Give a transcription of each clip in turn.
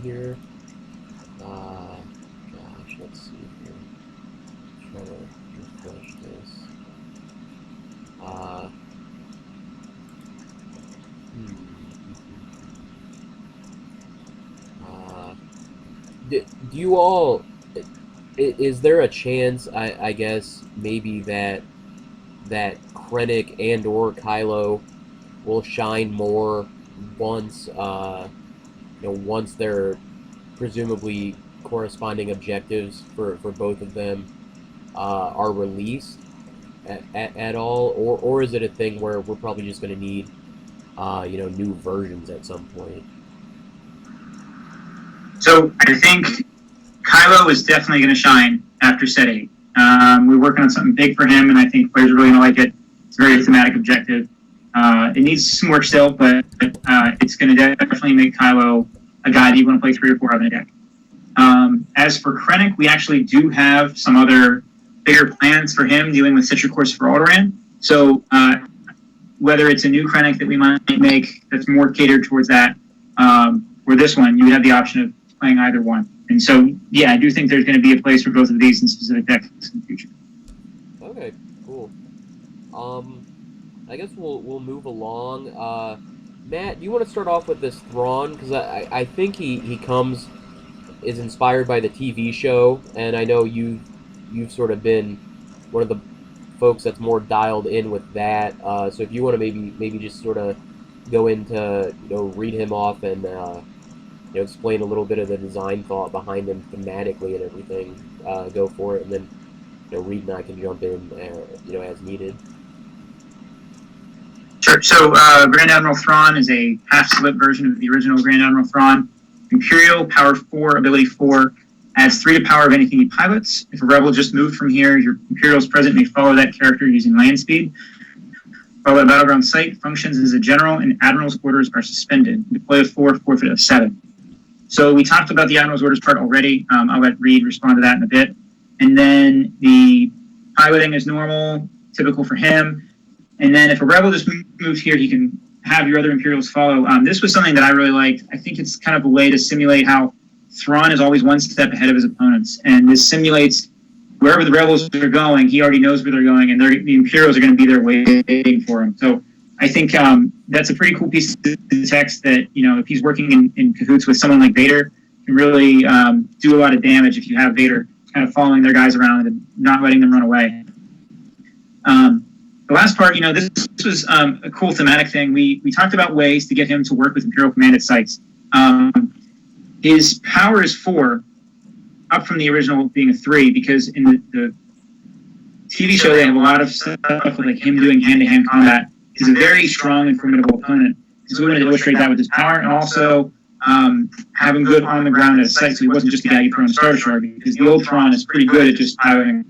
here. Gosh, let's see here. Try to refresh this. Do you all? Is there a chance? I guess maybe that Krennic and or Kylo will shine more once once their presumably corresponding objectives for both of them are released at all, or is it a thing where we're probably just going to need new versions at some point? So I think Kylo is definitely going to shine after Set 8. We're working on something big for him, and I think players are really going to like it. It's a very thematic objective. It needs some work still, but it's going to definitely make Kylo a guy that you want to play 3 or 4 of in a deck. As for Krennic, we actually do have some other bigger plans for him dealing with Citric Course for Alderaan. So whether it's a new Krennic that we might make that's more catered towards that, or this one, you have the option of playing either one. And so, yeah, I do think there's going to be a place for both of these in specific decks in the future. Okay, cool. I guess we'll move along. Matt, you want to start off with this Thrawn? Because I think he is inspired by the TV show, and I know you've sort of been one of the folks that's more dialed in with that. So if you want to maybe just sort of go into read him off and explain a little bit of the design thought behind him thematically and everything, go for it, and then Reed and I can jump in as needed. Sure. So Grand Admiral Thrawn is a half-slip version of the original Grand Admiral Thrawn. Imperial, power 4, ability 4, adds 3 to power of anything he pilots. If a rebel just moved from here, your Imperial's present may follow that character using land speed. Follow a battleground site, functions as a general, and Admiral's orders are suspended. Deploy a 4, forfeit a 7. So we talked about the Admiral's orders part already. I'll let Reed respond to that in a bit. And then the piloting is normal, typical for him. And then if a rebel just moves here, he can have your other Imperials follow. This was something that I really liked. I think it's kind of a way to simulate how Thrawn is always one step ahead of his opponents. And this simulates wherever the rebels are going, he already knows where they're going, and the Imperials are going to be there waiting for him. So I think that's a pretty cool piece of text that, if he's working in cahoots with someone like Vader, can really do a lot of damage if you have Vader kind of following their guys around and not letting them run away. The last part, this was a cool thematic thing. We talked about ways to get him to work with Imperial commanded sites. His power is 4, up from the original being a 3, because in the TV show they have a lot of stuff with like him doing hand-to-hand combat. He's a very strong and formidable opponent. So we wanted to illustrate that with his power, and also having good on the ground at a site, so he wasn't just a guy you put on a Star Destroyer, because the old Thrawn is pretty good at just piloting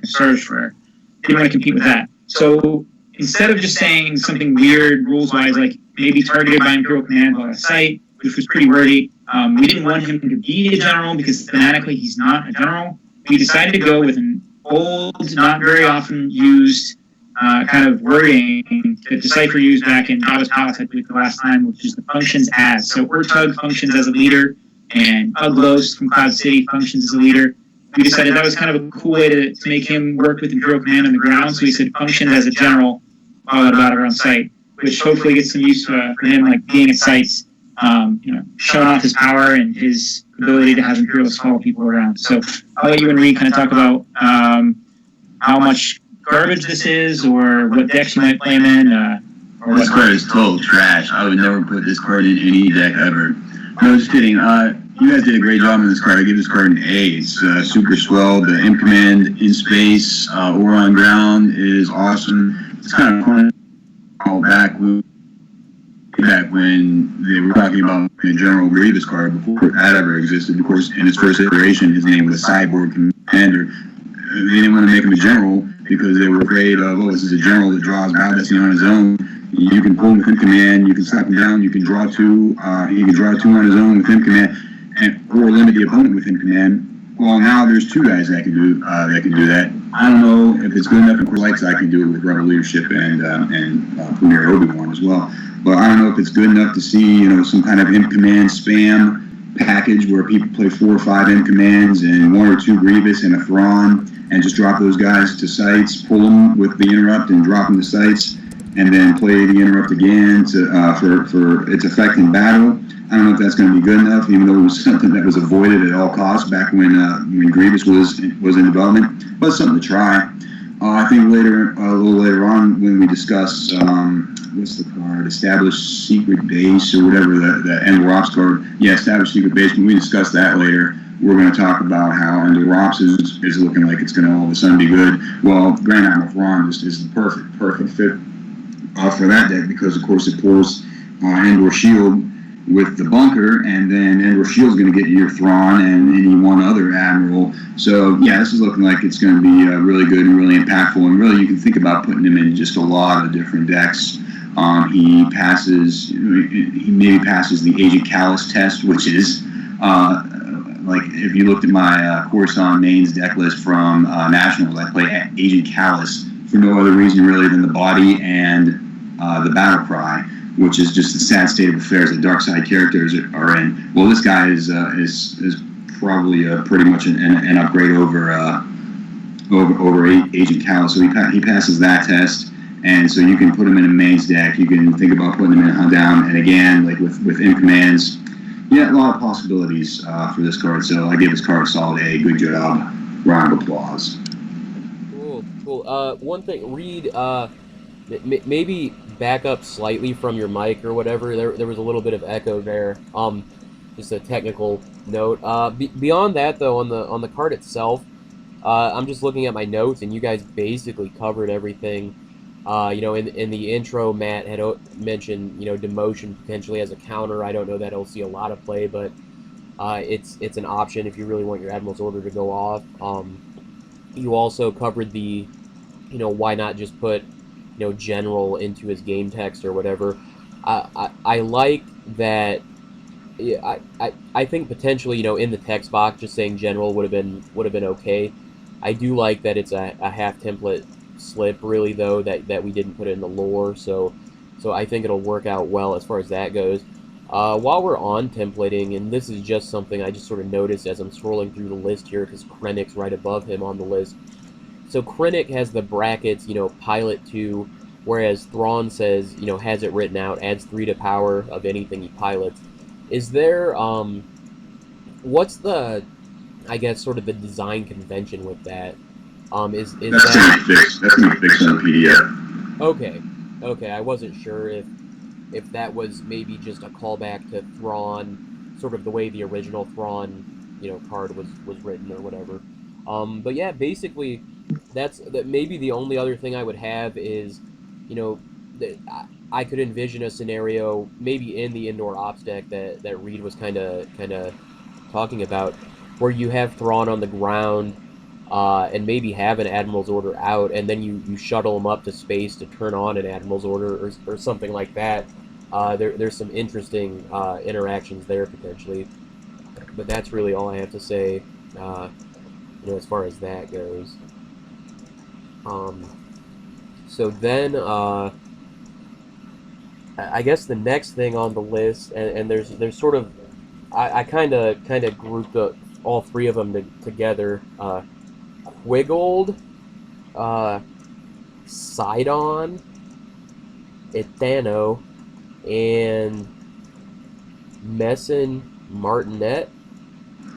a Star Destroyer. He didn't want to compete with that. So instead of just saying something weird rules-wise, like maybe targeted by Imperial command on a site, which was pretty wordy, we didn't want him to be a general because thematically he's not a general. We decided to go with an old, not very often used kind of wording that Decipher used back in Jabba's Palace, I believe, the last time, which is the functions as. So Urtug functions as a leader, and Uglos from Cloud City functions as a leader. We decided that was kind of a cool way to make him work with Imperial command on the ground, so we said functions as a general while at a battleground site, which hopefully gets some use for him, like being at sites, showing off his power and his ability to have Imperials follow people around. So I'll let you and Reed kind of talk about how much garbage this is, or what decks you might play him in. This card is total trash. I would never put this card in any deck ever. No, just kidding. You guys did a great job on this card. I give this card an A. It's super swell. The M command in space or on ground is awesome. It's kind of fun. Back when they were talking about the General Grievous card before that ever existed. Of course, in its first iteration, his name was Cyborg Commander. They didn't want to make him a general because they were afraid of, this is a general that draws battle destiny on his own. You can pull him with him command, you can slap him down, you can draw 2, he can draw 2 on his own with him command, or limit the opponent with him command. Well, now there's 2 guys that can do that. I don't know if it's good enough. Of course, I can do it with Rebel Leadership and Premier Obi-Wan as well. But I don't know if it's good enough to see, some kind of in command spam package where people play 4 or 5 M commands and 1 or 2 Grievous and a Thrawn, and just drop those guys to sites, pull them with the interrupt and drop them to sites, and then play the interrupt again for its effect in battle. I don't know if that's going to be good enough, even though it was something that was avoided at all costs back when Grievous was in development. But something to try. I think a little later on, when we discuss what's the card, Established Secret Base or whatever the Endor Ops card. Yeah, Established Secret Base. When we discuss that later, we're going to talk about how Endor Ops is looking like it's going to all of a sudden be good. Well, Grand Admiral Thrawn is the perfect fit for that deck because, of course, it pulls Endor Shield with the bunker, and then Endor Shield's going to get you your Thrawn and any one other admiral. So yeah, this is looking like it's going to be really good and really impactful, and really you can think about putting him in just a lot of different decks. He maybe passes the Agent Callus test, which is like if you looked at my Coruscant mains deck list from Nationals, I play Agent Callus for no other reason really than the body and the battle cry, which is just the sad state of affairs that dark side characters are in. Well, this guy is probably pretty much an upgrade over Agent Callus. So he passes that test, and so you can put him in a mains deck. You can think about putting him in a hunt down, and again, like with in commands, yeah, a lot of possibilities for this card. So I give this card a solid A. Good job. Round of applause. Cool. One thing, Reed. Maybe back up slightly from your mic or whatever. There was a little bit of echo there. Just a technical note. Beyond that, though, on the card itself, I'm just looking at my notes, and you guys basically covered everything. In the intro, Matt had mentioned demotion potentially as a counter. I don't know that it'll see a lot of play, but it's an option if you really want your Admiral's Order to go off. You also covered the why not just put general into his game text or whatever. I like that. Yeah, I think potentially in the text box just saying general would have been okay. I do like that it's a half template slip really though that we didn't put it in the lore, so I think it'll work out well as far as that goes. While we're on templating, and this is just something I just sort of noticed as I'm scrolling through the list here because Krennic's right above him on the list. So Krennic has the brackets, pilot 2, whereas Thrawn says, has it written out, adds 3 to power of anything he pilots. Is there, what's the, I guess, sort of the design convention with that? Is that's that... Gonna be fixed. That's going to be fixed on the PDF. Okay, I wasn't sure if that was maybe just a callback to Thrawn, sort of the way the original Thrawn, card was written or whatever. But yeah, basically, that's maybe the only other thing I would have is, I could envision a scenario maybe in the Indoor Ops deck that Reed was kind of talking about, where you have Thrawn on the ground and maybe have an Admiral's Order out, and then you shuttle him up to space to turn on an Admiral's Order or something like that. There's some interesting interactions there potentially, but that's really all I have to say. As far as that goes. So then, I guess the next thing on the list, and there's sort of, I kind of grouped all 3 of them together. Quiggold, Sidon, Ethano, and Messin Martinet.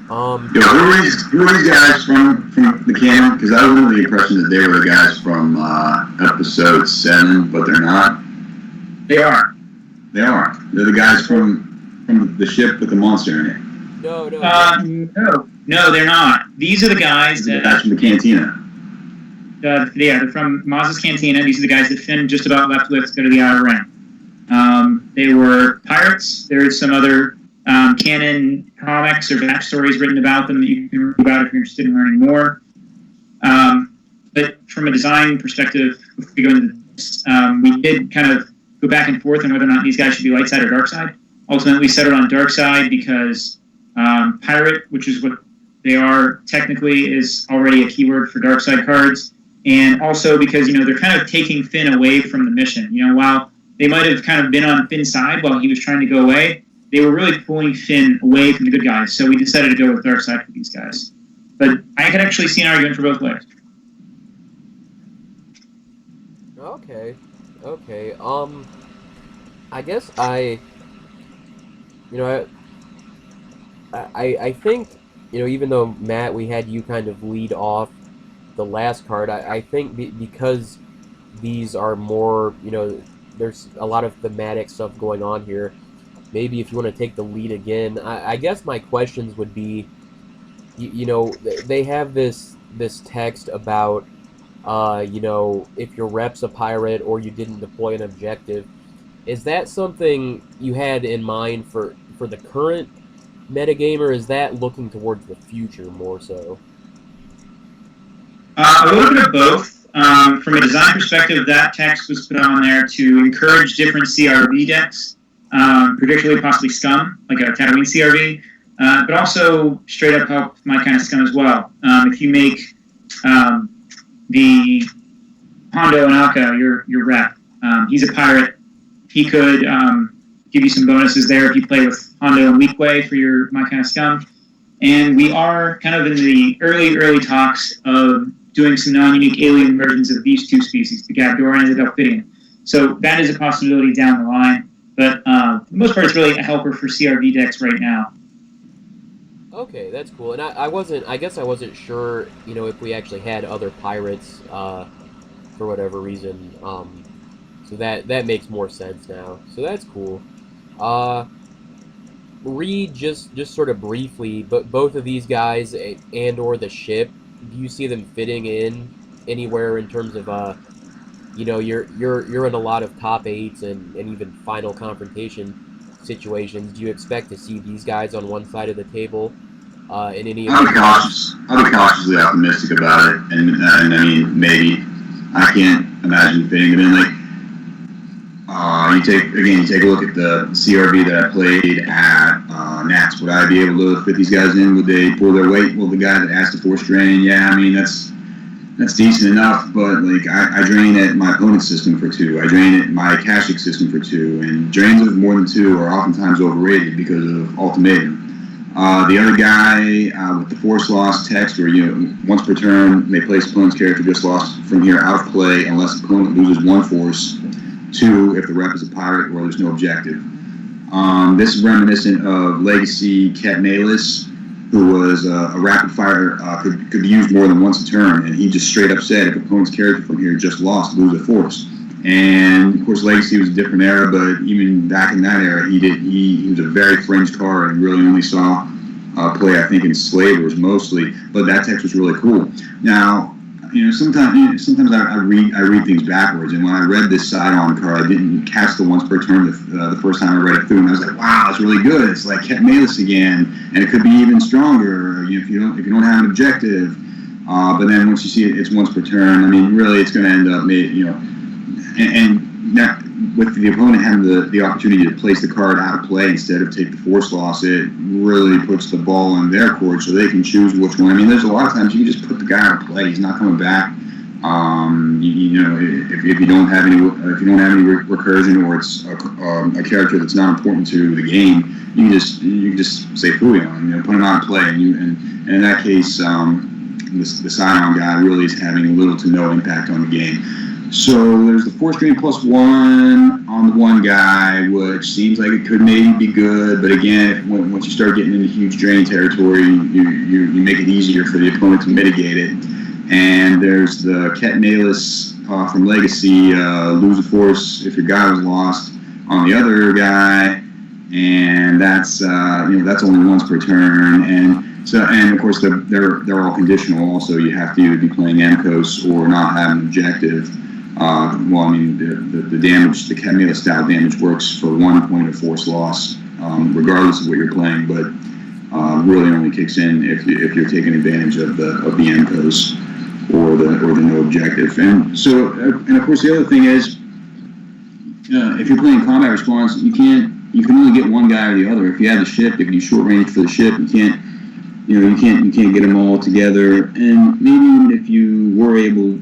Who are these guys from the canon? Because I was under the impression that they were the guys from episode 7, but they're not. They are. They are. They're the guys from the ship with the monster in it. No, they're not. These are the guys the guys from the cantina. They're from Maz's Cantina. These are the guys that Finn just about left with to go to the Outer Rim. They were pirates. There's some other canon comics or backstories written about them that you can read about if you're interested in learning more. But from a design perspective, if we go into this, we did kind of go back and forth on whether or not these guys should be light side or dark side. Ultimately, we settled on dark side because pirate, which is what they are technically, is already a keyword for dark side cards, and also because they're kind of taking Finn away from the mission. While they might have kind of been on Finn's side while he was trying to go away, they were really pulling Finn away from the good guys. So we decided to go with dark side for these guys. But I could actually see an argument for both ways. Okay. Okay. I guess I think, even though Matt, we had you kind of lead off the last card, I think because these are more, there's a lot of thematic stuff going on here. Maybe if you want to take the lead again, I guess my questions would be, they have this text about, if your rep's a pirate or you didn't deploy an objective. Is that something you had in mind for the current metagame, or is that looking towards the future more so? A little bit of both. From a design perspective, that text was put on there to encourage different CRV decks, particularly possibly Scum, like a Tatooine CRV, but also straight up help my kind of Scum as well. If you make the Hondo Anaka your rep, he's a pirate. He could give you some bonuses there if you play with Hondo and Weequay for your my kind of Scum. And we are kind of in the early talks of doing some non-unique alien versions of these two species, the Gabdoran and the Delphidian. So that is a possibility down the line. But for the most part, it's really a helper for CRV decks right now. Okay, that's cool. And I guess I wasn't sure, if we actually had other pirates for whatever reason. So that makes more sense now. So that's cool. Reed, just sort of briefly, but both of these guys and or the ship, do you see them fitting in anywhere in terms of you're in a lot of top 8s and even final confrontation situations. Do you expect to see these guys on one side of the table in any of I'll be cautiously optimistic about it, and I mean, maybe I can't imagine fitting them in. Like, you take a look at the CRV that I played at Nats. Would I be able to fit these guys in? Would they pull their weight? Well, the guy that asked to force drain, yeah, I mean that's decent enough. But like I drain at my opponent's system for 2. I drain at my Kashyyyk system for 2, and drains of more than 2 are oftentimes overrated because of ultimatum. The other guy with the force loss text, where once per turn they place opponent's character just lost from here out of play unless opponent loses 1 force. 2 if the rep is a pirate or there's no objective. This is reminiscent of Legacy Ket Malus, who was a rapid fire, could be used more than once a turn, and he just straight up said if opponent's character from here just lost, lose a force. And of course Legacy was a different era, but even back in that era he was a very fringe card and really only saw play I think in slavers mostly, but that text was really cool. Now, sometimes I read things backwards, and when I read this side-on card, I didn't catch the once per turn the first time I read it through, and I was like, wow, it's really good. It's like Ket Malus again, and it could be even stronger if you don't have an objective. But then once you see it's once per turn, I mean, really, it's going to end up and that, with the opponent having the opportunity to place the card out of play instead of take the force loss, it really puts the ball in their court so they can choose which one. I mean, there's a lot of times you can just put the guy out of play; he's not coming back. If you don't have any recursion, or it's a character that's not important to the game, you can just say fooey on, put him out of play, and in that case, the side-on guy really is having little to no impact on the game. So there's the force drain +1 on the one guy, which seems like it could maybe be good, but again, once you start getting into huge drain territory, you make it easier for the opponent to mitigate it. And there's the Ket Malus from Legacy, lose a force if your guy was lost on the other guy, and that's only once per turn, and of course they're all conditional. Also, you have to either be playing Amkos or not have an objective. Well, I mean, the damage, the Ket Malus style damage works for 1 point of force loss, regardless of what you're playing, but really only kicks in if you're taking advantage of the Amkos or the no objective. And so, and of course, the other thing is, if you're playing combat response, you can only get one guy or the other. If you have the ship, they can do short range for the ship. You can't get them all together. And maybe even if you were able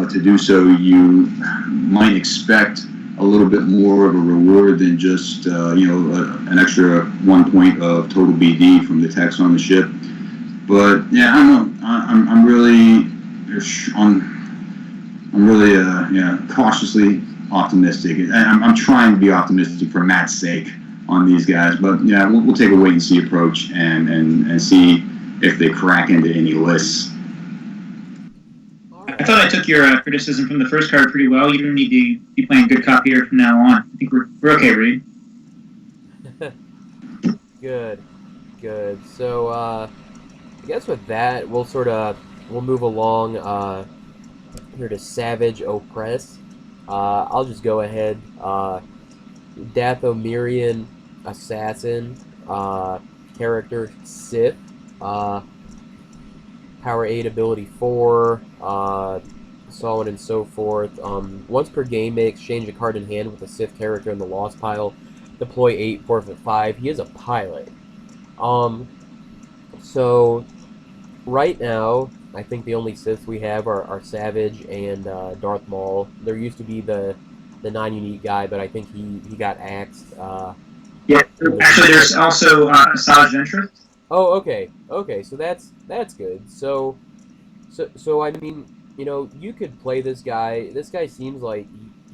to do so, you might expect a little bit more of a reward than just an extra 1 point of total BD from the text on the ship. But yeah, I don't know. I'm really cautiously optimistic. I'm trying to be optimistic for Matt's sake on these guys. But yeah, we'll take a wait and see approach and see if they crack into any lists. I thought I took your criticism from the first card pretty well. You don't need to be playing good cop here from now on. I think we're okay, Reed. Good. So I guess with that, we'll move along here to Savage Oppress. I'll just go ahead. Dathomirian Assassin, character Sith, Power 8, Ability 4, so on and so forth. Once per game, may exchange a card in hand with a Sith character in the lost pile. Deploy 8, forfeit 5. He is a pilot. So right now, I think the only Siths we have are Savage and Darth Maul. There used to be the non-unique guy, but I think he got axed. Yeah, actually, there's also Asajj Ventress. Oh, okay. So that's good. So I mean, you could play this guy. This guy seems like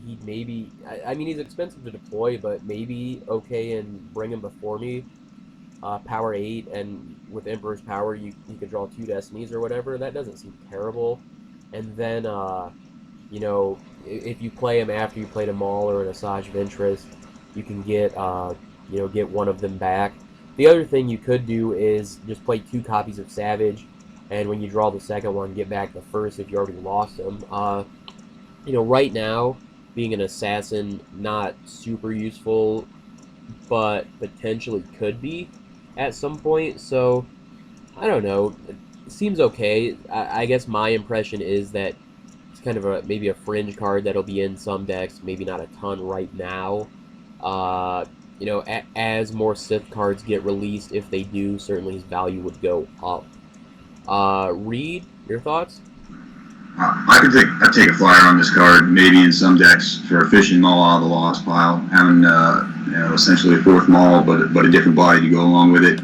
he'd maybe. I mean, he's expensive to deploy, but maybe okay, and bring him before me. Power 8, and with Emperor's Power, you could draw 2 Destinies or whatever. That doesn't seem terrible. And then, if you play him after you played a Maul or an Asajj Ventress, you can get one of them back. The other thing you could do is just play 2 copies of Savage, and when you draw the second one, get back the first if you already lost them. Right now, being an assassin, not super useful, but potentially could be at some point. So, I don't know. It seems okay. I guess my impression is that it's kind of maybe a fringe card that'll be in some decks, maybe not a ton right now. As more Sith cards get released, if they do, certainly his value would go up. Reed, your thoughts? I'd take a flyer on this card, maybe in some decks for a fishing Maul out of the lost pile, having essentially a 4th Maul, but a different body to go along with it.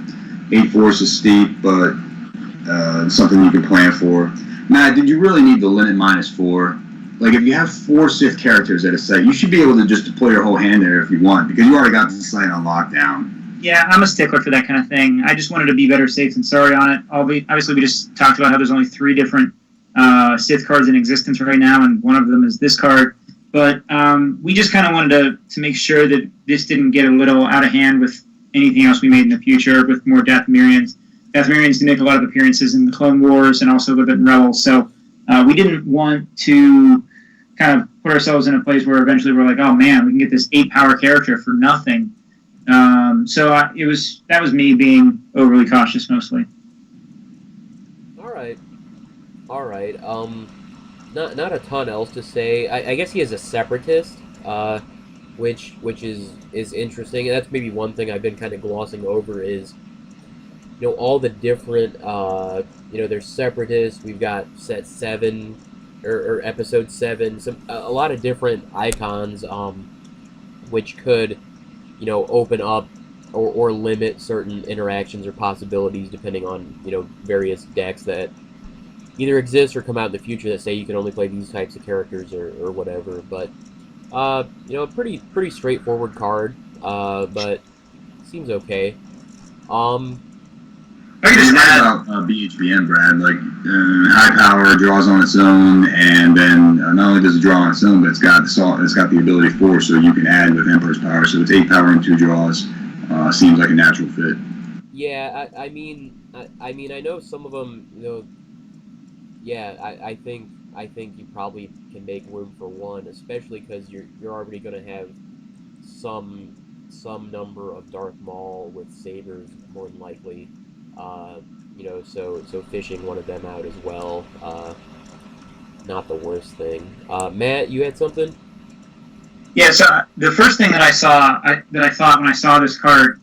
8 force is steep, but something you can plan for. Matt, did you really need the limit -4? Like, if you have 4 Sith characters at a site, you should be able to just deploy your whole hand there if you want, because you already got the site on lockdown. Yeah, I'm a stickler for that kind of thing. I just wanted to be better safe than sorry on it. Obviously, we just talked about how there's only 3 different Sith cards in existence right now, and one of them is this card. But we just kind of wanted to make sure that this didn't get a little out of hand with anything else we made in the future with more Dathomirians. Dathomirians do make a lot of appearances in the Clone Wars and also a little bit in Rebels, so we didn't want to kind of put ourselves in a place where eventually we're like, oh man, we can get this 8-power character for nothing. That was me being overly cautious mostly. All right. Not a ton else to say. I guess he is a separatist, which is interesting, and that's maybe one thing I've been kind of glossing over is, all the different, there's separatists. We've got set 7 or episode 7. A lot of different icons, which could, open up or limit certain interactions or possibilities depending on, various decks that either exist or come out in the future that say you can only play these types of characters or whatever. But, a pretty straightforward card, but seems okay. I can just add about BHBM, Brad. Like, high power draws on its own, and then not only does it draw on its own, but it's got the ability 4, so you can add with Emperor's Power. So it's 8 power and 2 draws. Seems like a natural fit. Yeah, I mean, I know some of them. Yeah, I think you probably can make room for one, especially because you're already going to have some number of Darth Maul with sabers more than likely. So fishing one of them out as well, not the worst thing. Matt, you had something? Yeah, so the first thing that I thought when I saw this card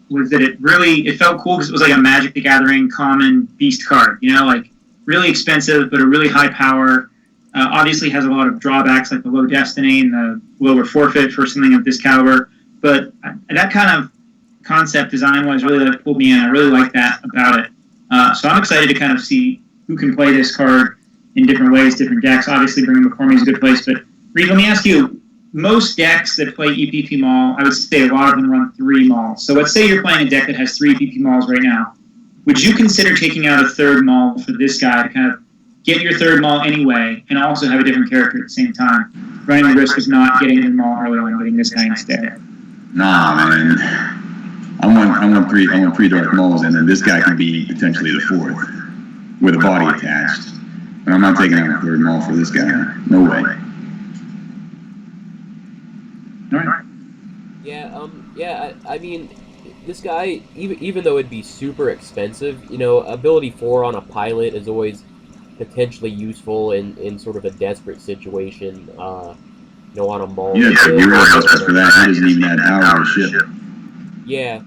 was that it felt cool because it was like a Magic the Gathering common beast card, like really expensive but a really high power. Obviously has a lot of drawbacks like the low destiny and the lower forfeit for something of this caliber. But that kind of concept design-wise really pulled me in. I really like that about it. So I'm excited to kind of see who can play this card in different ways, different decks. Obviously, bringing McCormick is a good place. But Reed, let me ask you, most decks that play EPP Maul, I would say a lot of them run 3 Mauls. So let's say you're playing a deck that has 3 EPP Mauls right now. Would you consider taking out a 3rd Maul for this guy to kind of get your 3rd Maul anyway and also have a different character at the same time, running the risk of not getting the Maul early on and getting this guy instead? Nah, man. I want 3 Dark Mauls, and then this guy can be potentially the 4th with a body attached. But I'm not taking out a 3rd Maul for this guy. No way. All right. Yeah, I mean, this guy, even though it'd be super expensive, you know, ability 4 on a pilot is always potentially useful in sort of a desperate situation, you know, on a Maul. Yeah, so you're for that. He doesn't even have power ship. Yeah,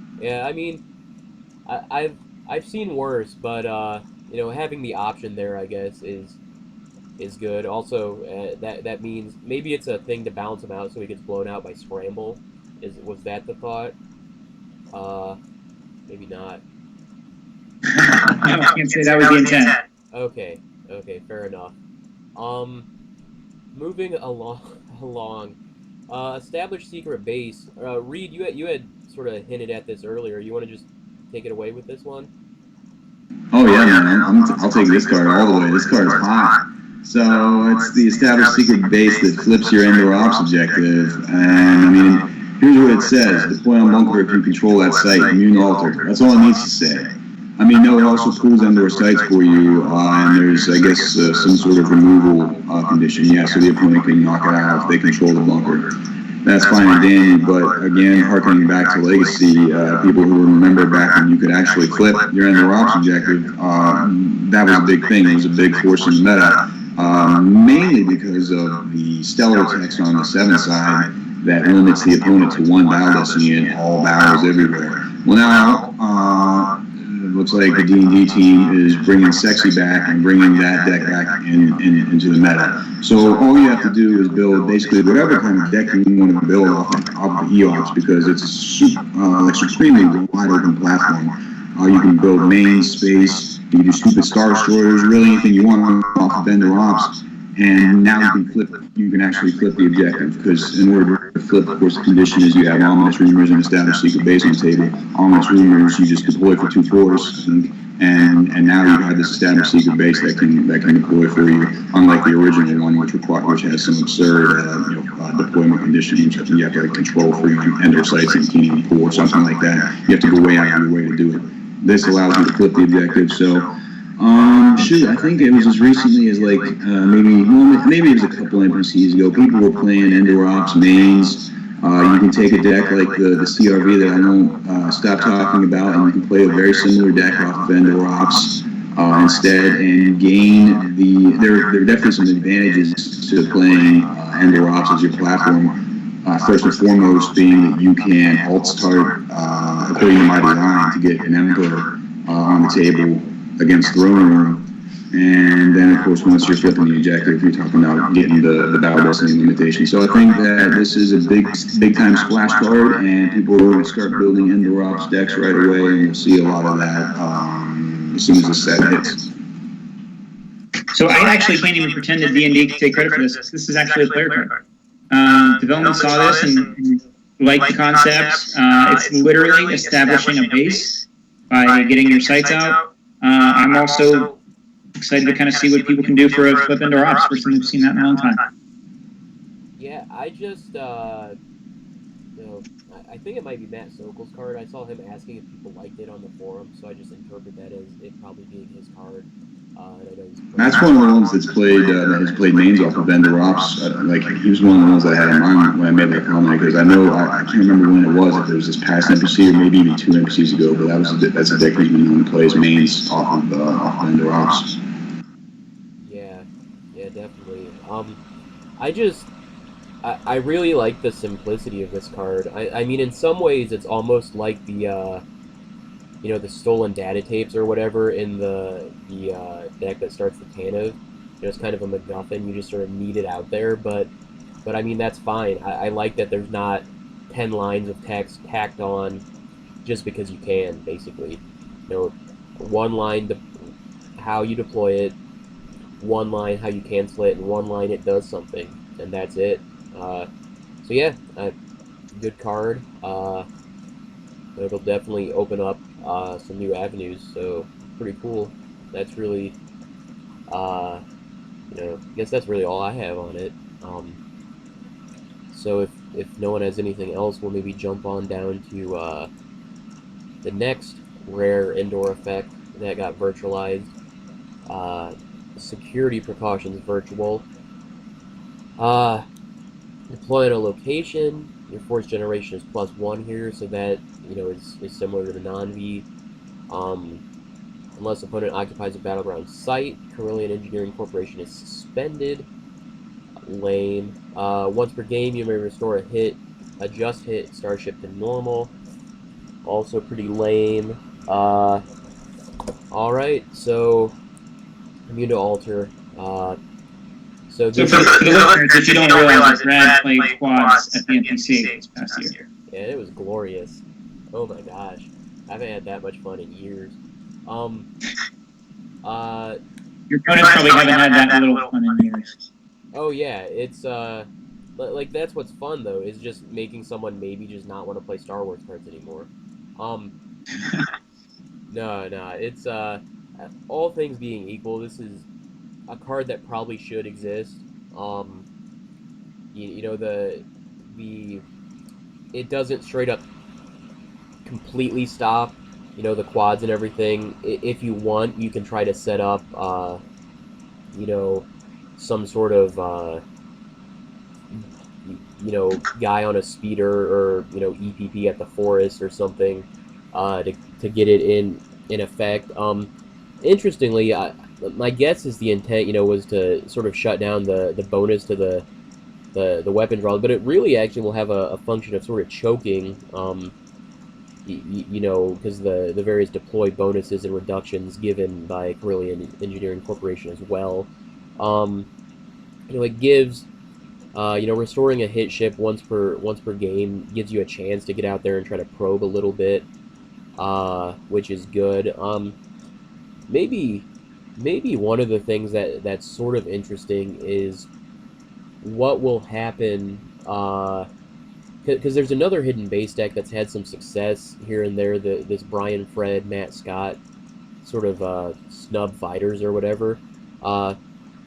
I mean, I've seen worse, but you know, having the option there, I guess, is good. Also, that means maybe it's a thing to balance him out so he gets blown out by scramble. Was that the thought? Maybe not. I can't say that was the intent. Okay, fair enough. Moving along. Established secret base. Reed, you had sort of hinted at this earlier. You want to just take it away with this one? Oh yeah, man. I'll take this card all the way. This card is hot. So it's the established secret base that flips your Endor Ops objective. And I mean, here's what it says: deploy on bunker if you control that site. Immune alter. That's all it needs to say. I mean, no, it also pulls Endor sites for you, and there's, I guess, some sort of removal condition. Yeah, so the opponent can knock it out if they control the bunker. That's fine and dandy, but again, harkening back to Legacy, people who remember back when you could actually flip your Endor Ops objective, that was a big thing. It was a big force in the meta, mainly because of the stellar text on the 7 side that limits the opponent to 1 battle destiny and all battles everywhere. Well, now, it looks like the D&D team is bringing Sexy back and bringing that deck back into the meta. So all you have to do is build basically whatever kind of deck you want to build off of EOPS, because it's a supremely wide open platform. You can build main space, you can do stupid Star Destroyers, really anything you want off of Endor Ops. And now you can actually flip the objective, because in order to flip, of course, the condition is you have ominous rumors and established secret base on the table. Ominous rumors, you just deploy for 2 cores, and now you have this established secret base that can deploy for you, unlike the original one, which has some absurd deployment conditions. You have to like control for your Endor sites and Team Pool or something like that. You have to go way out of your way to do it. This allows you to flip the objective, so. I think it was as recently as like maybe it was a couple NPCs ago. People were playing Endor Ops mains. You can take a deck like the CRV that I won't stop talking about, and you can play a very similar deck off of Endor Ops instead, and gain there are definitely some advantages to playing Endor Ops as your platform. First and foremost being that you can alt start according to my design to get an Emperor on the table against Throne Room, and then of course once you're flipping the objective, you're talking about getting the battle destiny limitation. So I think that this is a big time splash card, and people are going to start building Endor Ops decks right away, and you'll see a lot of that as soon as the set hits. So I actually can't even pretend that D&D can take credit for this. This is actually a player card. Development saw this and liked the concepts. It's literally establishing a base by getting your sites out. I'm also excited to kind of see what people can do for a flip Endor Ops. First time I've seen that in a long time. Yeah, I just, I think it might be Matt Sokol's card. I saw him asking if people liked it on the forum, so I just interpret that as it probably being his card. And I know that's one of the ones that's played that has played mains off of Endor Ops. Like he was one of the ones that I had in mind when I made that comment, because I know I can't remember when it was. If there was this past NPC or maybe even 2 NPCs ago, but that's a deck he's been known to play as mains off of Endor Ops. Yeah, definitely. I really like the simplicity of this card. I mean, in some ways, it's almost like the the stolen data tapes or whatever in the deck that starts the Tanev. it's kind of a MacGuffin. You just sort of need it out there, but I mean that's fine. I like that there's not 10 lines of text tacked on just because you can. Basically, one line how you deploy it, one line how you cancel it, and one line it does something, and that's it. So yeah, good card. It'll definitely open up some new avenues. So pretty cool. That's really, I guess that's really all I have on it. So if no one has anything else, we'll maybe jump on down to the next rare indoor effect that got virtualized. Security precautions virtual. Deploy at a location. Your force generation is +1 here, so that is similar to the non-V. Unless opponent occupies a battleground site, Carillion Engineering Corporation is suspended. Lame. Once per game, you may restore a hit, adjust hit starship to normal. Also pretty lame. Alright, so immune to alter. So for the listeners, if you don't realize, Brad played quads at the NPC this past year. Yeah, it was glorious. Oh my gosh. I haven't had that much fun in years. Your opponents probably haven't had that little fun in years. Oh yeah, it's like that's what's fun though, is just making someone maybe just not want to play Star Wars cards anymore. No, it's all things being equal, this is a card that probably should exist. It doesn't straight up completely stop, the quads and everything. If you want, you can try to set up, some sort of, guy on a speeder or, EPP at the forest or something, to get it in effect. Interestingly, my guess is the intent, was to sort of shut down the bonus to the weapon draw, but it really actually will have a function of sort of choking, because the various deploy bonuses and reductions given by Carillion Engineering Corporation as well. It gives, restoring a hit ship once per game gives you a chance to get out there and try to probe a little bit, which is good. Maybe one of the things that's sort of interesting is what will happen, because there's another hidden base deck that's had some success here and there, this Brian Fred, Matt Scott sort of snub fighters or whatever,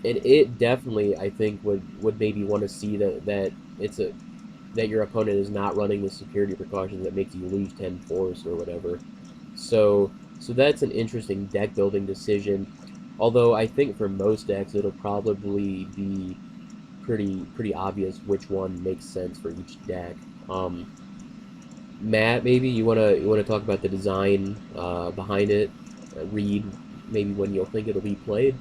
and it definitely, I think, would maybe want to see that your opponent is not running the security precautions that makes you lose 10 force or whatever. So that's an interesting deck building decision. Although I think for most decks it'll probably be pretty obvious which one makes sense for each deck. Matt, maybe you wanna talk about the design behind it. Read maybe when you'll think it'll be played.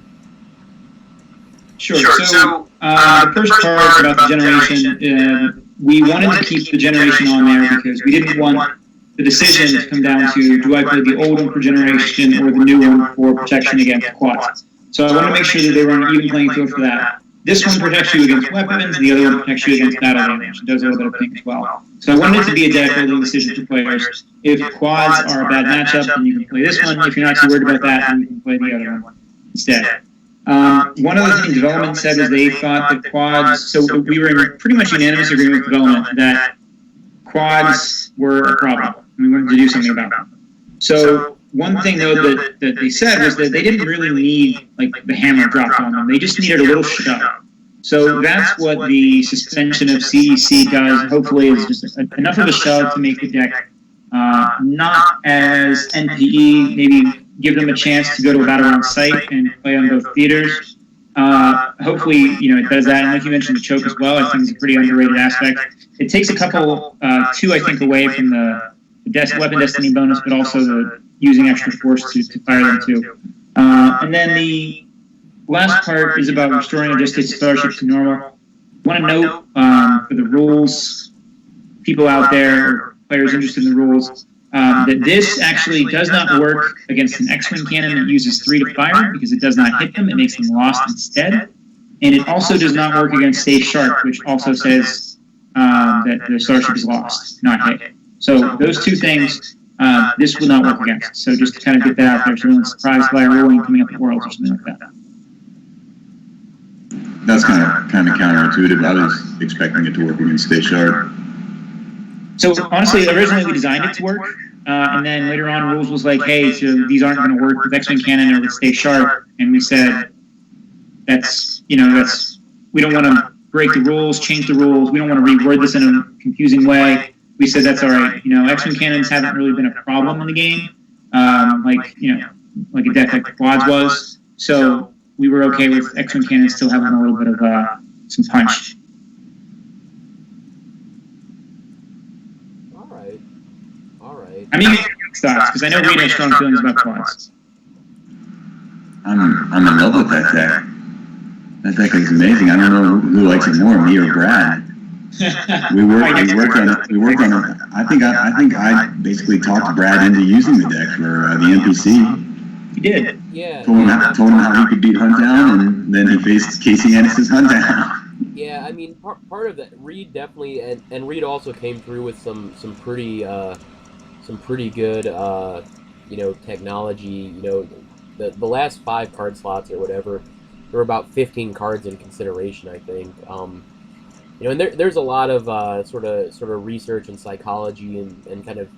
Sure. So the first part about the generation, we wanted to keep the generation on there because we didn't want the decision to come down to, do I play the old one for generation or the new one for protection against quads? So I want to make sure that they were on an even playing field for that. This one protects you against weapons, the other one protects you against battle damage. It does a little bit of things as well. So I wanted it to be a deck building decision for players. If quads are a bad matchup, then you can play this one. If you're not too worried about that, then you can play the other one instead. One of the things development said was they thought that quads, so we were in pretty much unanimous agreement with development that quads were a problem. We wanted to do something about them. So one thing though that they said was that they didn't really need like the hammer dropped on them. They just needed a little shove. So that's what the suspension of CEC does. Hopefully, is just enough of a shove to make the deck not as NPE. Maybe give them a chance to go to a battleground site and play on both theaters. Hopefully, it does that. And like you mentioned, the choke as well, I think is a pretty underrated aspect. It takes a couple, two, I think, away from the weapon destiny bonus, but also the using extra force to fire them too. And then the last part is about restoring adjusted starship to normal. I want to note for the rules, people out there, players interested in the rules, that this actually does not work against an X-Wing cannon that uses 3 to fire because it does not hit them, it makes them lost instead. And it also does not work against Stay Sharp, which also says that the starship is lost, not hit. So those two things, this will not work against. So just to kind of get that out there, so no one's surprised by a ruling coming up at Worlds or something like that. That's kind of counterintuitive. I was expecting it to work against Stay Sharp. So honestly, originally we designed it to work, and then later on Rules was like, hey, so these aren't going to work with X-Wing cannon or with Stay Sharp, and we said, that's, we don't want to break the rules, change the rules, we don't want to reword this in a confusing way. We said that's all right. X-Wing cannons haven't really been a problem in the game, like a deck like the Quads was, so we were okay with X-Wing cannons still having a little bit of some punch. I mean, thoughts, because I know Reed has strong feelings about Quads. I'm in love with that deck. That deck is amazing. I don't know who likes it more, me or Brad. We worked on it. I think I basically talked Brad into using the deck for the NPC. He did. Yeah. Told him how he could beat Huntdown, and then he faced Casey Ennis's Huntdown. Yeah, I mean, part of that, Reed definitely, and Reed also came through with some pretty good, technology. The last 5 card slots or whatever, there were about 15 cards in consideration, I think. And there's a lot of sort of research and psychology and kind of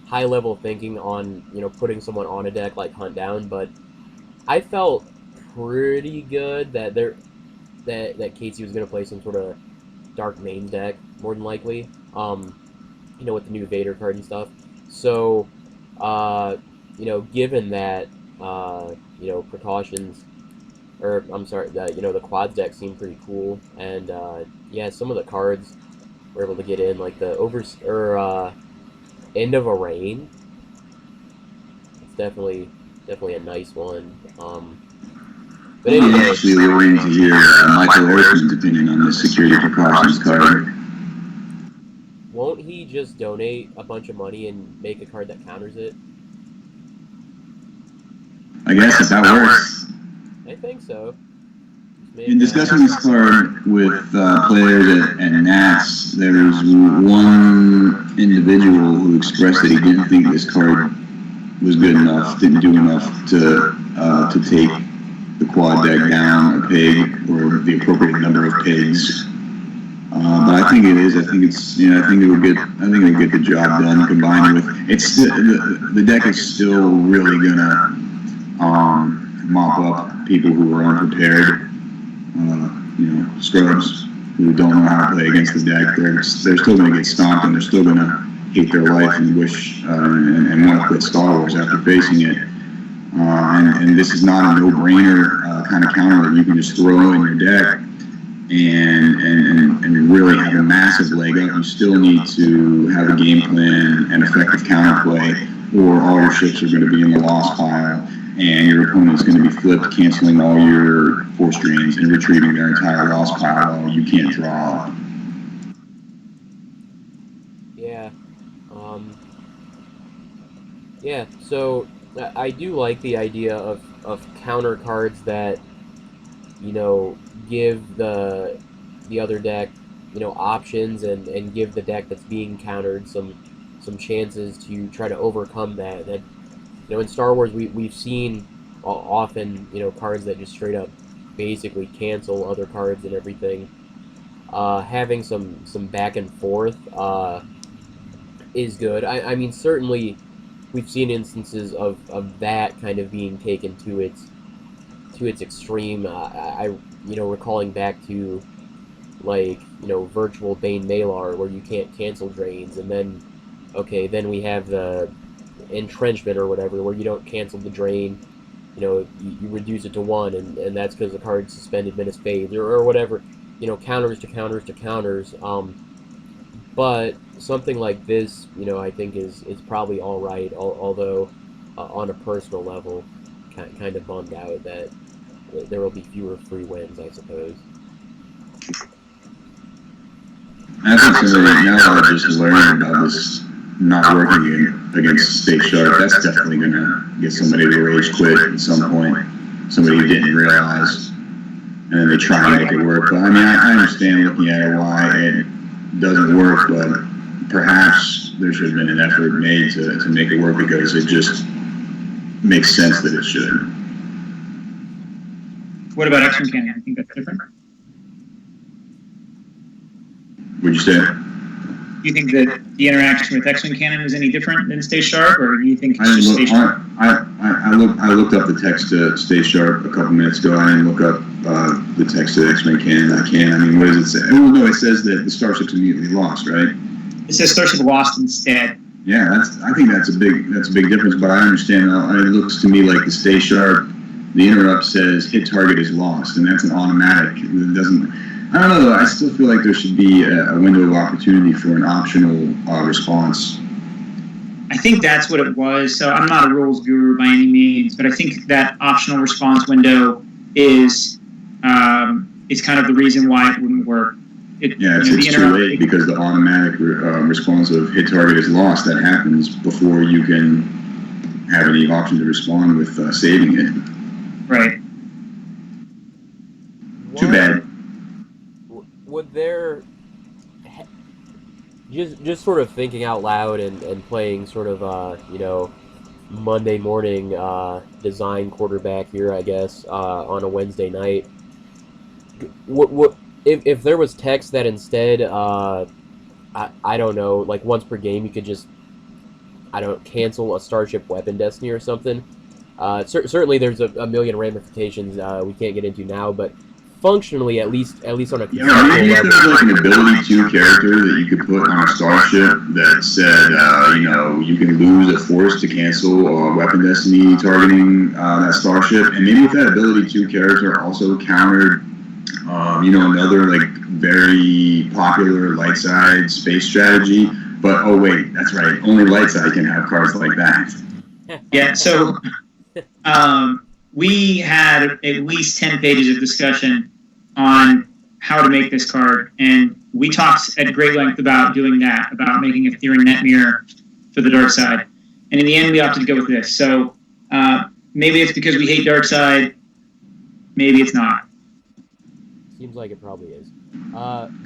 high level thinking on putting someone on a deck like Hunt Down, but I felt pretty good that that Casey was going to play some sort of dark main deck more than likely. With the new Vader card and stuff. So, given that, precautions, or I'm sorry, the Quads deck seemed pretty cool, and some of the cards were able to get in, like the End of a Reign. It's definitely a nice one. But anyway, I'm actually waiting to hear Michael Orson's opinion on the security precautions card. Won't he just donate a bunch of money and make a card that counters it? I guess if that works. I think so. In discussing this card with players at Nats, there was one individual who expressed that he didn't think this card was good enough, didn't do enough to take the quad deck down a peg or the appropriate number of pegs. But I think it is. I think it would get the job done. Combined with the deck is still really gonna mop up people who are unprepared. Scrubs who don't know how to play against the deck. They're still gonna get stomped, and they're still gonna hate their life and wish and want to quit Star Wars after facing it. And this is not a no-brainer kind of counter that you can just throw in your deck and really have a massive leg up. You still need to have a game plan and effective counterplay, or all your ships are going to be in the loss pile, and your opponent's going to be flipped, canceling all your force drains and retrieving their entire loss pile while you can't draw. Yeah. So I do like the idea of counter cards that give the other deck options and give the deck that's being countered some chances to try to overcome that. That in Star Wars we've seen often cards that just straight up basically cancel other cards and everything. Having some back and forth is good. I mean, certainly we've seen instances of that kind of being taken to its extreme. I recalling back to virtual Bane Malar, where you can't cancel drains, and then we have the entrenchment or whatever, where you don't cancel the drain, you reduce it to 1, and that's because the card's suspended minutes fades or whatever, counters to counters to counters. But something like this, I think is probably all right. Although on a personal level, kind of bummed out that there will be fewer free wins, I suppose. I think so. Right now, I just learned about this not working against State Sharp, that's definitely going to get somebody to rage quit at some point. Somebody who didn't realize, and then they try to make it work. But I mean, I understand looking at it why it doesn't work, but perhaps there should have been an effort made to make it work because it just makes sense that it should. What about X-Men Cannon? I think that's different. Would you say? Do you think that the interaction with X-Men Cannon was any different than Stay Sharp, or do you think it's I just Stay Sharp? I looked up the text to Stay Sharp a couple minutes ago. I didn't look up the text to X-Men Cannon. I can't. I mean, what does it say? Oh no, it says that the starship's immediately lost, right? It says Starship lost instead. Yeah, I think that's a big difference. But I understand. It looks to me like the Stay Sharp, the interrupt says hit target is lost, and that's an automatic. It doesn't. I don't know though. I still feel like there should be a window of opportunity for an optional response. I think that's what it was. So I'm not a rules guru by any means, but I think that optional response window is kind of the reason why it wouldn't work. It's too late because the automatic response of hit target is lost, that happens before you can have any option to respond with saving it. Right. Too bad. Would there, just sort of thinking out loud and playing sort of Monday morning design quarterback here, I guess, on a Wednesday night. What if there was text that instead, I don't know, like once per game you could just, cancel a Starship Weapon Destiny or something. Certainly there's a million ramifications we can't get into now, but functionally, at least on a maybe if there was like an ability 2 character that you could put on a starship that said, you can lose a force to cancel weapon destiny targeting that starship, and maybe if that ability 2 character also countered, another like very popular light side space strategy. But oh wait, that's right, only light side can have cards like that. Yeah. So. We had at least 10 pages of discussion on how to make this card, and we talked at great length about doing that, about making a Theron net mirror for the dark side. And in the end, we opted to go with this. So maybe it's because we hate dark side, maybe it's not. Seems like it probably is.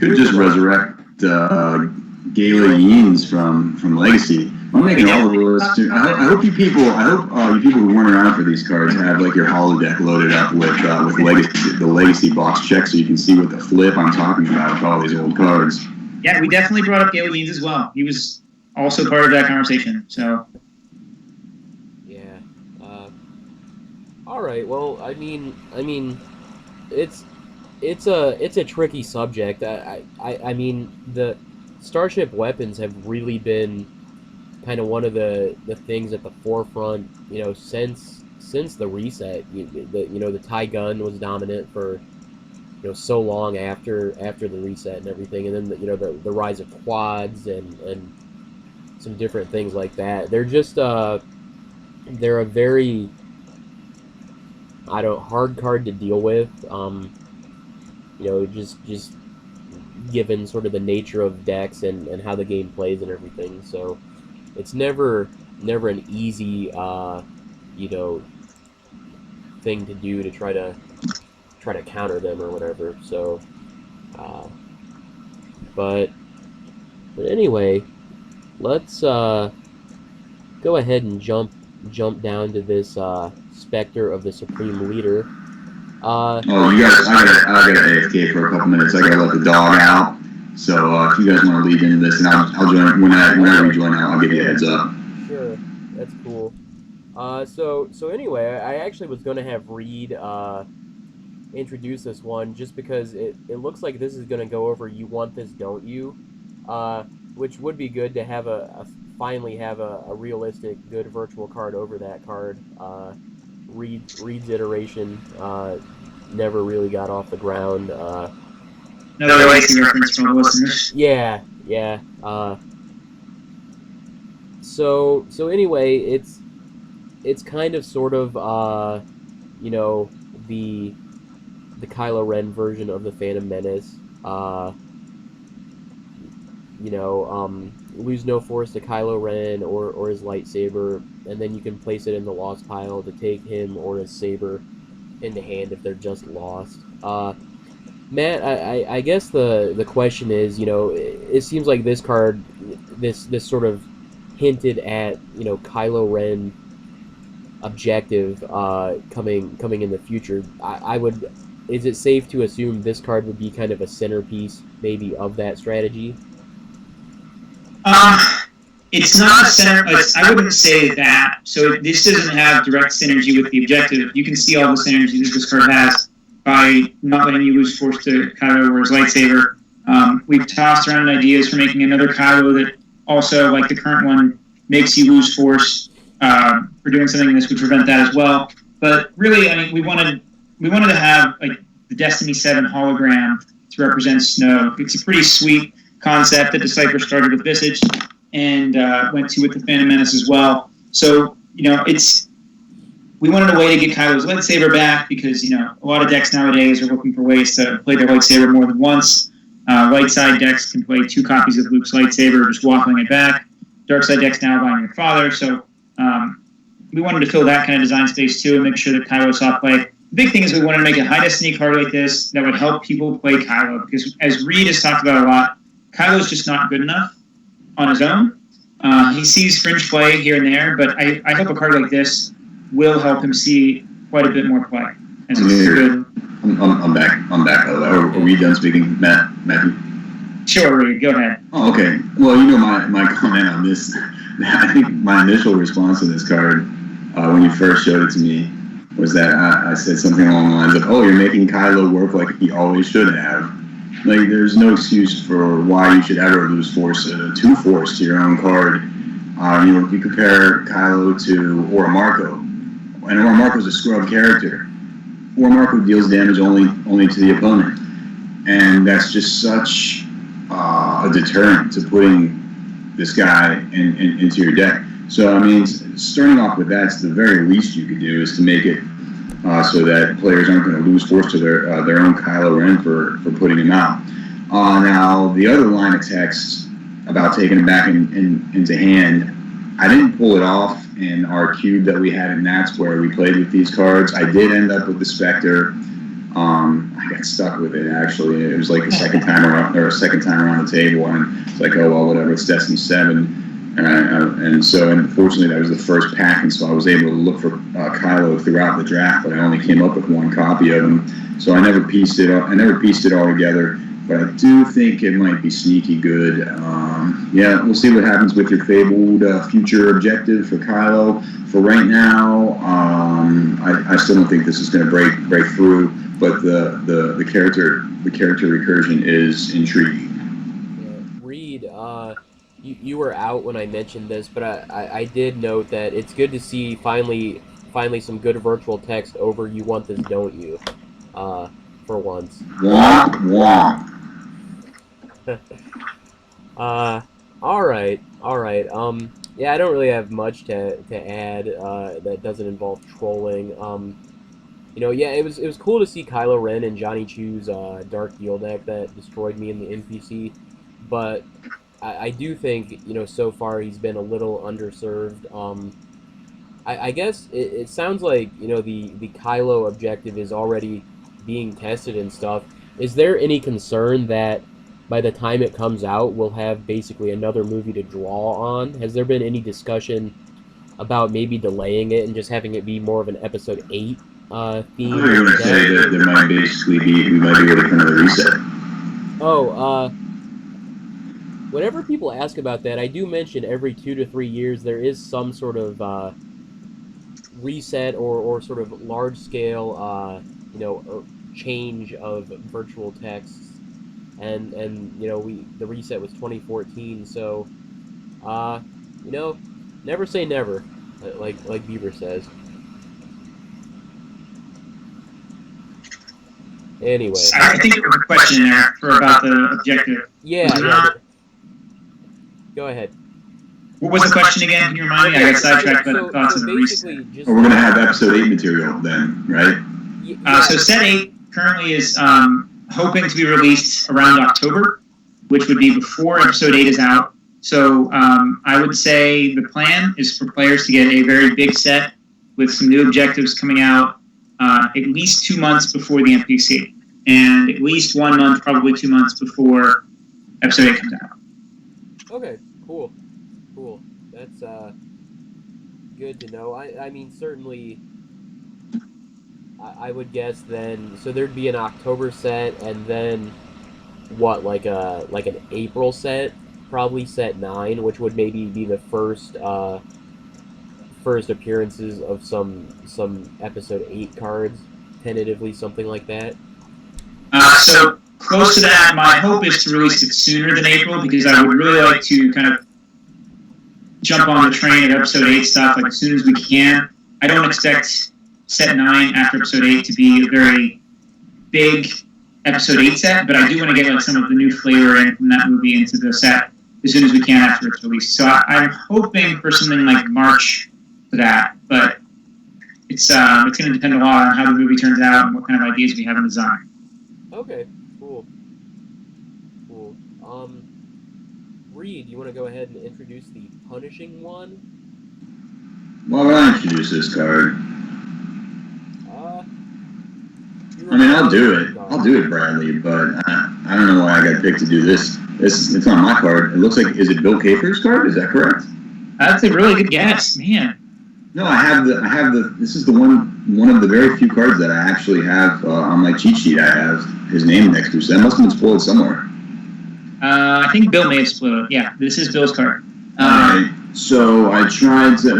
Could just resurrect Gala Yeens from Legacy. I'm making all the rules too. I hope you people who weren't around for these cards have like your holodeck loaded up with Legacy, the Legacy box check, so you can see what the flip I'm talking about with all these old cards. Yeah, we definitely brought up Gala Yeens as well. He was also part of that conversation. So. Yeah. All right. Well, I mean, it's a tricky subject. I mean, the Starship weapons have really been kind of one of the things at the forefront, since the reset. The TIE gun was dominant for so long after the reset and everything, and then the rise of quads and some different things like that. They're just they're a very hard card to deal with. Just given sort of the nature of decks and how the game plays and everything. So it's never an easy thing to do to try to counter them or whatever. So but anyway, let's go ahead and jump down to this Spectre of the Supreme Leader. I gotta AFK for a couple minutes. I gotta let the dog out. So if you guys want to lead into this, and I'll join whenever we join out. I'll give you a heads up. Sure, that's cool. So anyway, I actually was gonna have Reed introduce this one just because it looks like this is gonna go over You Want This, Don't You? Which would be good to have finally have a realistic good virtual card over that card. Reed's iteration never really got off the ground. Another Legacy reference from listeners. Yeah. So anyway, it's kind of sort of the Kylo Ren version of the Phantom Menace. lose no force to Kylo Ren or his lightsaber, and then you can place it in the lost pile to take him or his saber into hand if they're just lost. Matt, I guess the question is, it seems like this card, this sort of hinted at, Kylo Ren objective coming in the future. I would. Is it safe to assume this card would be kind of a centerpiece, maybe, of that strategy? It's not a center. I wouldn't say that. So this doesn't have direct synergy with the objective. You can see all the synergy that this card has by not letting you lose force to Kylo or his lightsaber. We've tossed around ideas for making another Kylo that also, like the current one, makes you lose force. For doing something this would prevent that as well. But really, I mean, we wanted to have like the Destiny 7 hologram to represent Snoke. It's a pretty sweet concept that Decipher started with Visage and went to with the Phantom Menace as well. So, we wanted a way to get Kylo's lightsaber back because, a lot of decks nowadays are looking for ways to play their lightsaber more than once. Light side decks can play 2 copies of Luke's lightsaber, just waffling it back. Dark side decks now buying your father. So we wanted to fill that kind of design space too and make sure that Kylo saw play. The big thing is we wanted to make a high destiny card like this that would help people play Kylo because, as Reed has talked about a lot, Kylo's just not good enough on his own. He sees fringe play here and there, but I hope a card like this will help him see quite a bit more play. As it's good. I'm back. Are we done speaking, Matthew? Sure, Reed. Go ahead. Oh, okay. Well, my comment on this, I think my initial response to this card when you first showed it to me was that I said something along the lines of, "Oh, you're making Kylo work like he always should have." Like, there's no excuse for why you should ever lose force, 2 force to your own card. If you compare Kylo to Oromarco, and Oromarco's a scrub character. Oromarco deals damage only to the opponent, and that's just such a deterrent to putting this guy into your deck. So, I mean, starting off with that's the very least you could do is to make it so that players aren't going to lose force to their own Kylo Ren for putting him out. Now, the other line of text about taking him back into hand, I didn't pull it off in our cube that we had in Nats where we played with these cards. I did end up with the Spectre. I got stuck with it, actually. It was like the second time around the table, and it's like, oh, well, whatever, it's Destiny 7. And so, unfortunately, that was the first pack, and so I was able to look for Kylo throughout the draft, but I only came up with 1 copy of him. So I never pieced it all together, but I do think it might be sneaky good. Yeah, we'll see what happens with your fabled future objective for Kylo. For right now, I still don't think this is going to break through, but the character recursion is intriguing. Yeah, Reed, you were out when I mentioned this, but I did note that it's good to see finally some good virtual text over "you want this, don't you?" For once. Womp womp. All right. Yeah, I don't really have much to add that doesn't involve trolling. Yeah, it was cool to see Kylo Ren and Johnny Chu's Dark Deal deck that destroyed me in the NPC, but I do think, so far he's been a little underserved. I guess it sounds like, the Kylo objective is already being tested and stuff. Is there any concern that by the time it comes out, we'll have basically another movie to draw on? Has there been any discussion about maybe delaying it and just having it be more of an Episode 8 theme? I was going to say that we might be ready for another reset. Whenever people ask about that, I do mention every 2 to 3 years there is some sort of reset or sort of large-scale, change of virtual texts. And the reset was 2014, so never say never, like Bieber says. Anyway, I think there was a question there about the objective. Yeah. Go ahead. What was the question again? Can you remind me? I got sidetracked by the thoughts of the reset. We're going to have Episode 8 material then, right? So Set 8 currently is hoping to be released around October, which would be before Episode 8 is out. So I would say the plan is for players to get a very big set with some new objectives coming out at least 2 months before the NPC, and at least 1 month, probably 2 months before episode 8 comes out. Okay, cool. That's good to know. I mean, certainly, I would guess then. So there'd be an October set, and then what, like an April set, probably set 9, which would maybe be the first appearances of some episode 8 cards, tentatively, something like that. So close to that, my hope is to release it sooner than April, because I would really like to kind of jump on the train of episode 8 stuff like as soon as we can. I don't expect set 9 after episode 8 to be a very big episode 8 set, but I do want to get like some of the new flavor in from that movie into the set as soon as we can after it's released. So I'm hoping for something like March for that, but it's going to depend a lot on how the movie turns out and what kind of ideas we have in design. Okay, cool. Reed, you want to go ahead and introduce the punishing one? Why would I introduce this card? I mean, I'll do it, Bradley, but I don't know why I got picked to do this. It's not my card. It looks like, is it Bill Kafer's card? Is that correct? That's a really good guess, man. No, I have the. This is the one of the very few cards that I actually have on my cheat sheet. I have his name next to, so that must have been spoiled somewhere. I think Bill may have spoiled it. Yeah, this is Bill's card. So I tried to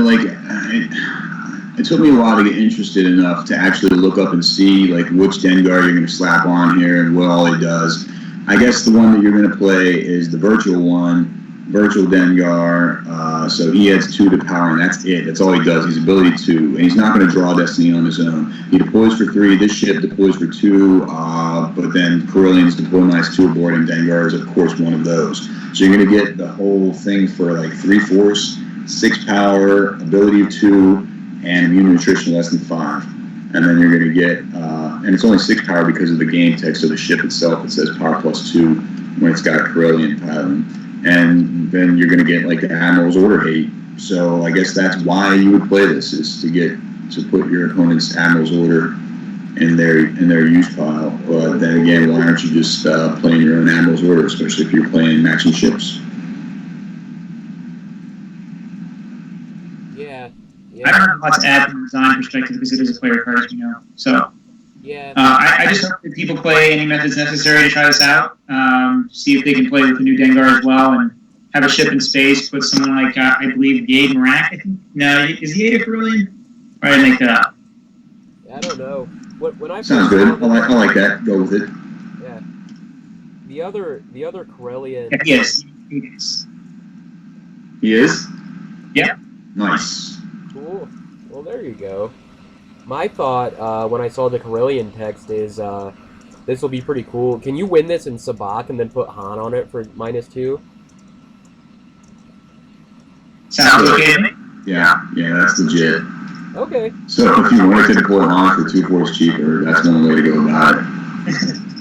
it took me a while to get interested enough to actually look up and see like which Dengar you're going to slap on here and what all he does. I guess the one that you're going to play is the virtual one, Virtual Dengar. So he adds 2 to power, and that's it. That's all he does. He's ability 2, and he's not going to draw Destiny on his own. He deploys for 3. This ship deploys for 2, but then Corellians deploy minus 2 aboard, and Dengar is of course one of those. So you're going to get the whole thing for like 3 force, 6 power, ability of 2, and immune nutrition less than 5. And then you're going to get, and it's only 6 power because of the game text of the ship itself. It says power plus 2 when it's got Corellian piloting. And then you're going to get like the Admiral's Order hate. So I guess that's why you would play this, is to put your opponent's Admiral's Order in their use pile. But then again, why aren't you just playing your own Admiral's Order, especially if you're playing maxing ships? Yeah. I don't have much to add from a design perspective because it is a player card, as you know. So Yeah. I just hope that people play any methods necessary to try this out. See if they can play with the new Dengar as well, and have a ship in space. Put someone like I believe Yade Marak. I think no, is Yade a Corellian? Or did I make that up? I don't know. When I Sounds good. I like that. Go with it. Yeah. The other Corellian. Yeah, he is. He is. He is? Yeah. Nice. Cool. Well, there you go. My thought when I saw the Corellian text is this will be pretty cool. Can you win this in Sabak and then put Han on it for -2? Sounds okay to me. Yeah, that's legit. Okay. So if you wanted to deploy Han for 2 force cheaper, that's one way to go about it.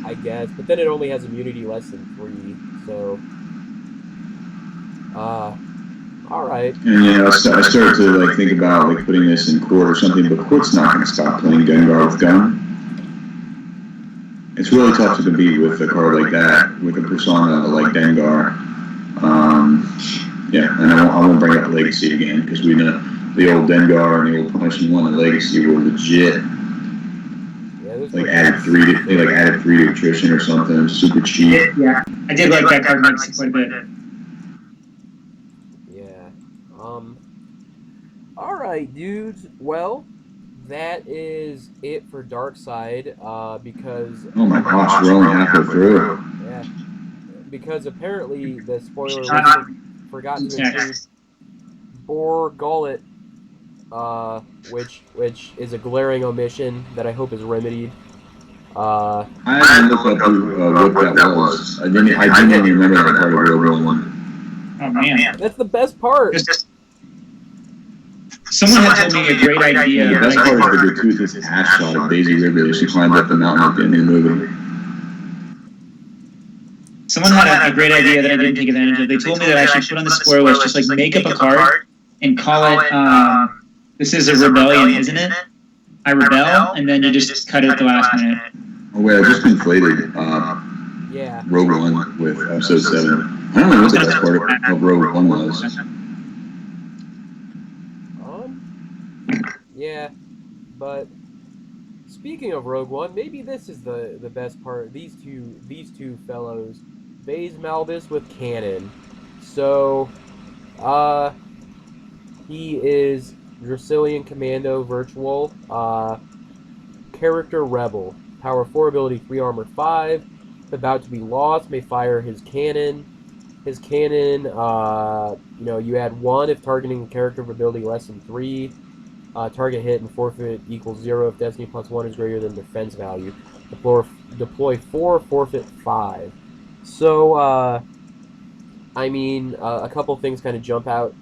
I guess, but then it only has immunity less than 3, so. All right. And I started to like think about like putting this in Court or something, but Court's not going to stop playing Dengar with gun. It's really tough to compete with a card like that, with a persona like Dengar. And I won't bring up Legacy again, because we know the old Dengar and the old Punishing One and Legacy were legit. Yeah, like added 3 to attrition or something, super cheap. Yeah, I did like that card quite a bit. All right, dudes. Well, that is it for Darkside. Because oh my gosh, we're only halfway through. Yeah, because apparently the spoiler list forgot to include Bor Gullet, which is a glaring omission that I hope is remedied. I had to look up what that was. I didn't even remember that part of World War I. Oh man, that's the best part. Someone had told me a great idea. The best part of the gratuitous ass shot of Daisy Ridley as she climbed up the mountain at the end of the movie. Someone had a great idea that I didn't take advantage of. They told me that I should put on the square list, just like make up a card and call it, this is a rebellion, isn't it? I rebel, and then you just cut it at the last minute. Oh, wait, I just conflated Yeah. Rogue One with Episode 7. I don't know what the best part of Rogue One was. Yeah, but speaking of Rogue One, maybe this is the best part. These two fellows, Baze Malbus with Cannon. So, he is Dracilian Commando Virtual, character Rebel, power 4, ability 3, armor 5. About to be lost, may fire his cannon. His cannon, you add 1 if targeting a character of ability less than 3. Target hit and forfeit equals 0 if Destiny plus 1 is greater than defense value. Deploy 4, forfeit 5. So, a couple things kind of jump out.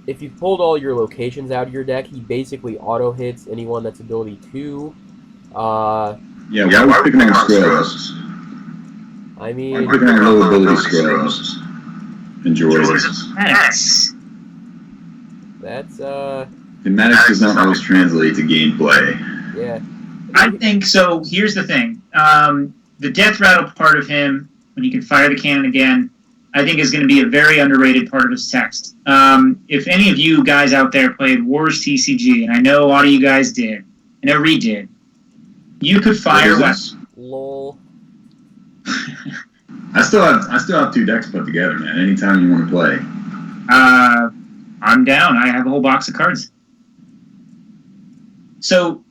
If you've pulled all your locations out of your deck, he basically auto-hits anyone that's ability 2. Yeah, why are we picking on scrubs? I mean... Why are we picking on low ability scrubs? Enjoy this. That's, Thematics does not always translate to gameplay. Yeah. I think so. Here's the thing. The death rattle part of him, when he can fire the cannon again, I think is going to be a very underrated part of his text. If any of you guys out there played Wars TCG, and I know a lot of you guys did, I know Reed did, you could fire weapons. Lol. I still have 2 decks put together, man. Anytime you want to play. I'm down. I have a whole box of cards. So,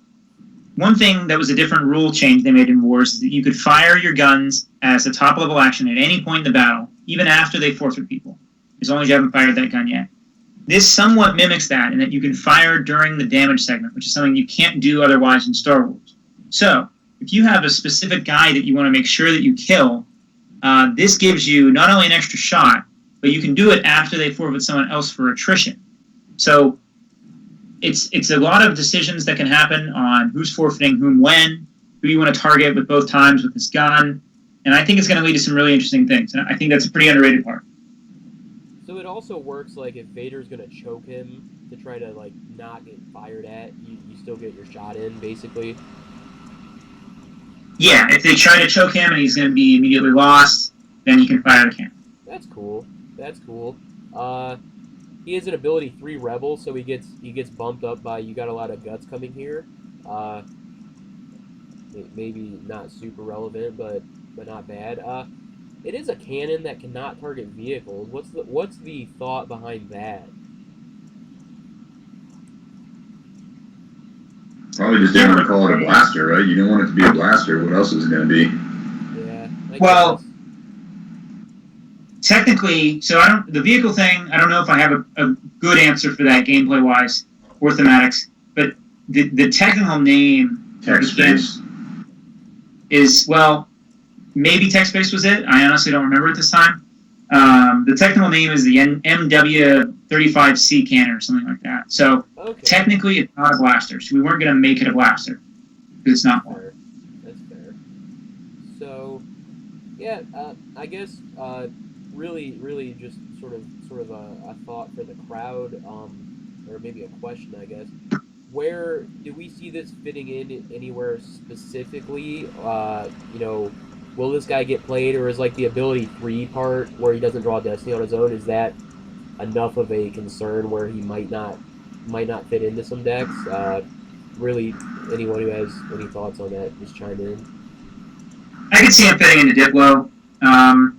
one thing that was a different rule change they made in Wars is that you could fire your guns as a top-level action at any point in the battle, even after they forfeit people, as long as you haven't fired that gun yet. This somewhat mimics that in that you can fire during the damage segment, which is something you can't do otherwise in Star Wars. So, if you have a specific guy that you want to make sure that you kill, this gives you not only an extra shot, but you can do it after they forfeit someone else for attrition. So, it's a lot of decisions that can happen on who's forfeiting whom when, who you want to target with both times with this gun, and I think it's going to lead to some really interesting things. And I think that's a pretty underrated part. So it also works like if Vader's going to choke him to try to like not get fired at, you still get your shot in, basically. Yeah, if they try to choke him and he's going to be immediately lost, then you can fire the cannon. That's cool. That's cool. He is an ability 3 rebel, so he gets bumped up by you got a lot of guts coming here. Maybe not super relevant, but not bad. It is a cannon that cannot target vehicles. What's the thought behind that? Probably just didn't want to call it a blaster, right? You don't want it to be a blaster. What else is it going to be? Yeah. Well, technically, so the vehicle thing, I don't know if I have a good answer for that gameplay-wise or thematics, but the technical name Text-based. is, well, maybe text-based was it. I honestly don't remember at this time. The technical name is the MW35C cannon or something like that. So technically, it's not a blaster. So we weren't going to make it a blaster because it's not one. That's fair. So, yeah, I guess really just sort of a thought for the crowd, or maybe a question, I guess. Where do we see this fitting in anywhere specifically? Will this guy get played, or is like the ability 3 part where he doesn't draw Destiny on his own, is that enough of a concern where he might not fit into some decks? Really, anyone who has any thoughts on that, just chime in. I can see him fitting into Diplo. I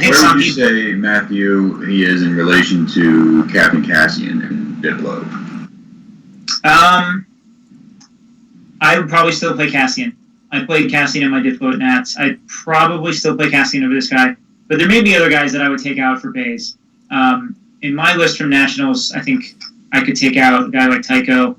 think Where would you say, Matthew, he is in relation to Captain Cassian and Diplo? I would probably still play Cassian. I played Cassian in my Diplo at Nats. I'd probably still play Cassian over this guy. But there may be other guys that I would take out for Baze. In my list from Nationals, I think I could take out a guy like Tycho.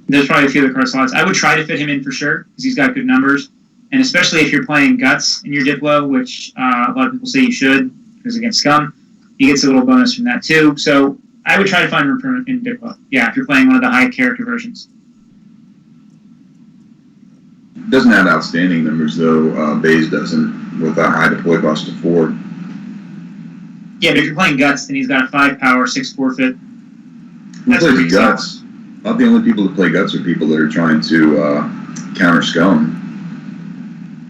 There's probably a few other card slots. I would try to fit him in for sure, because he's got good numbers. And especially if you're playing Guts in your Diplo, which a lot of people say you should, because against Scum, he gets a little bonus from that too. So I would try to find room in Diplo. Yeah, if you're playing one of the high character versions. Doesn't have outstanding numbers though. Baze doesn't. with a high deploy cost of 4. Yeah, but if you're playing Guts, then he's got a 5 power, 6 forfeit. Who plays Guts? Not the only people that play Guts are people that are trying to counter Scum.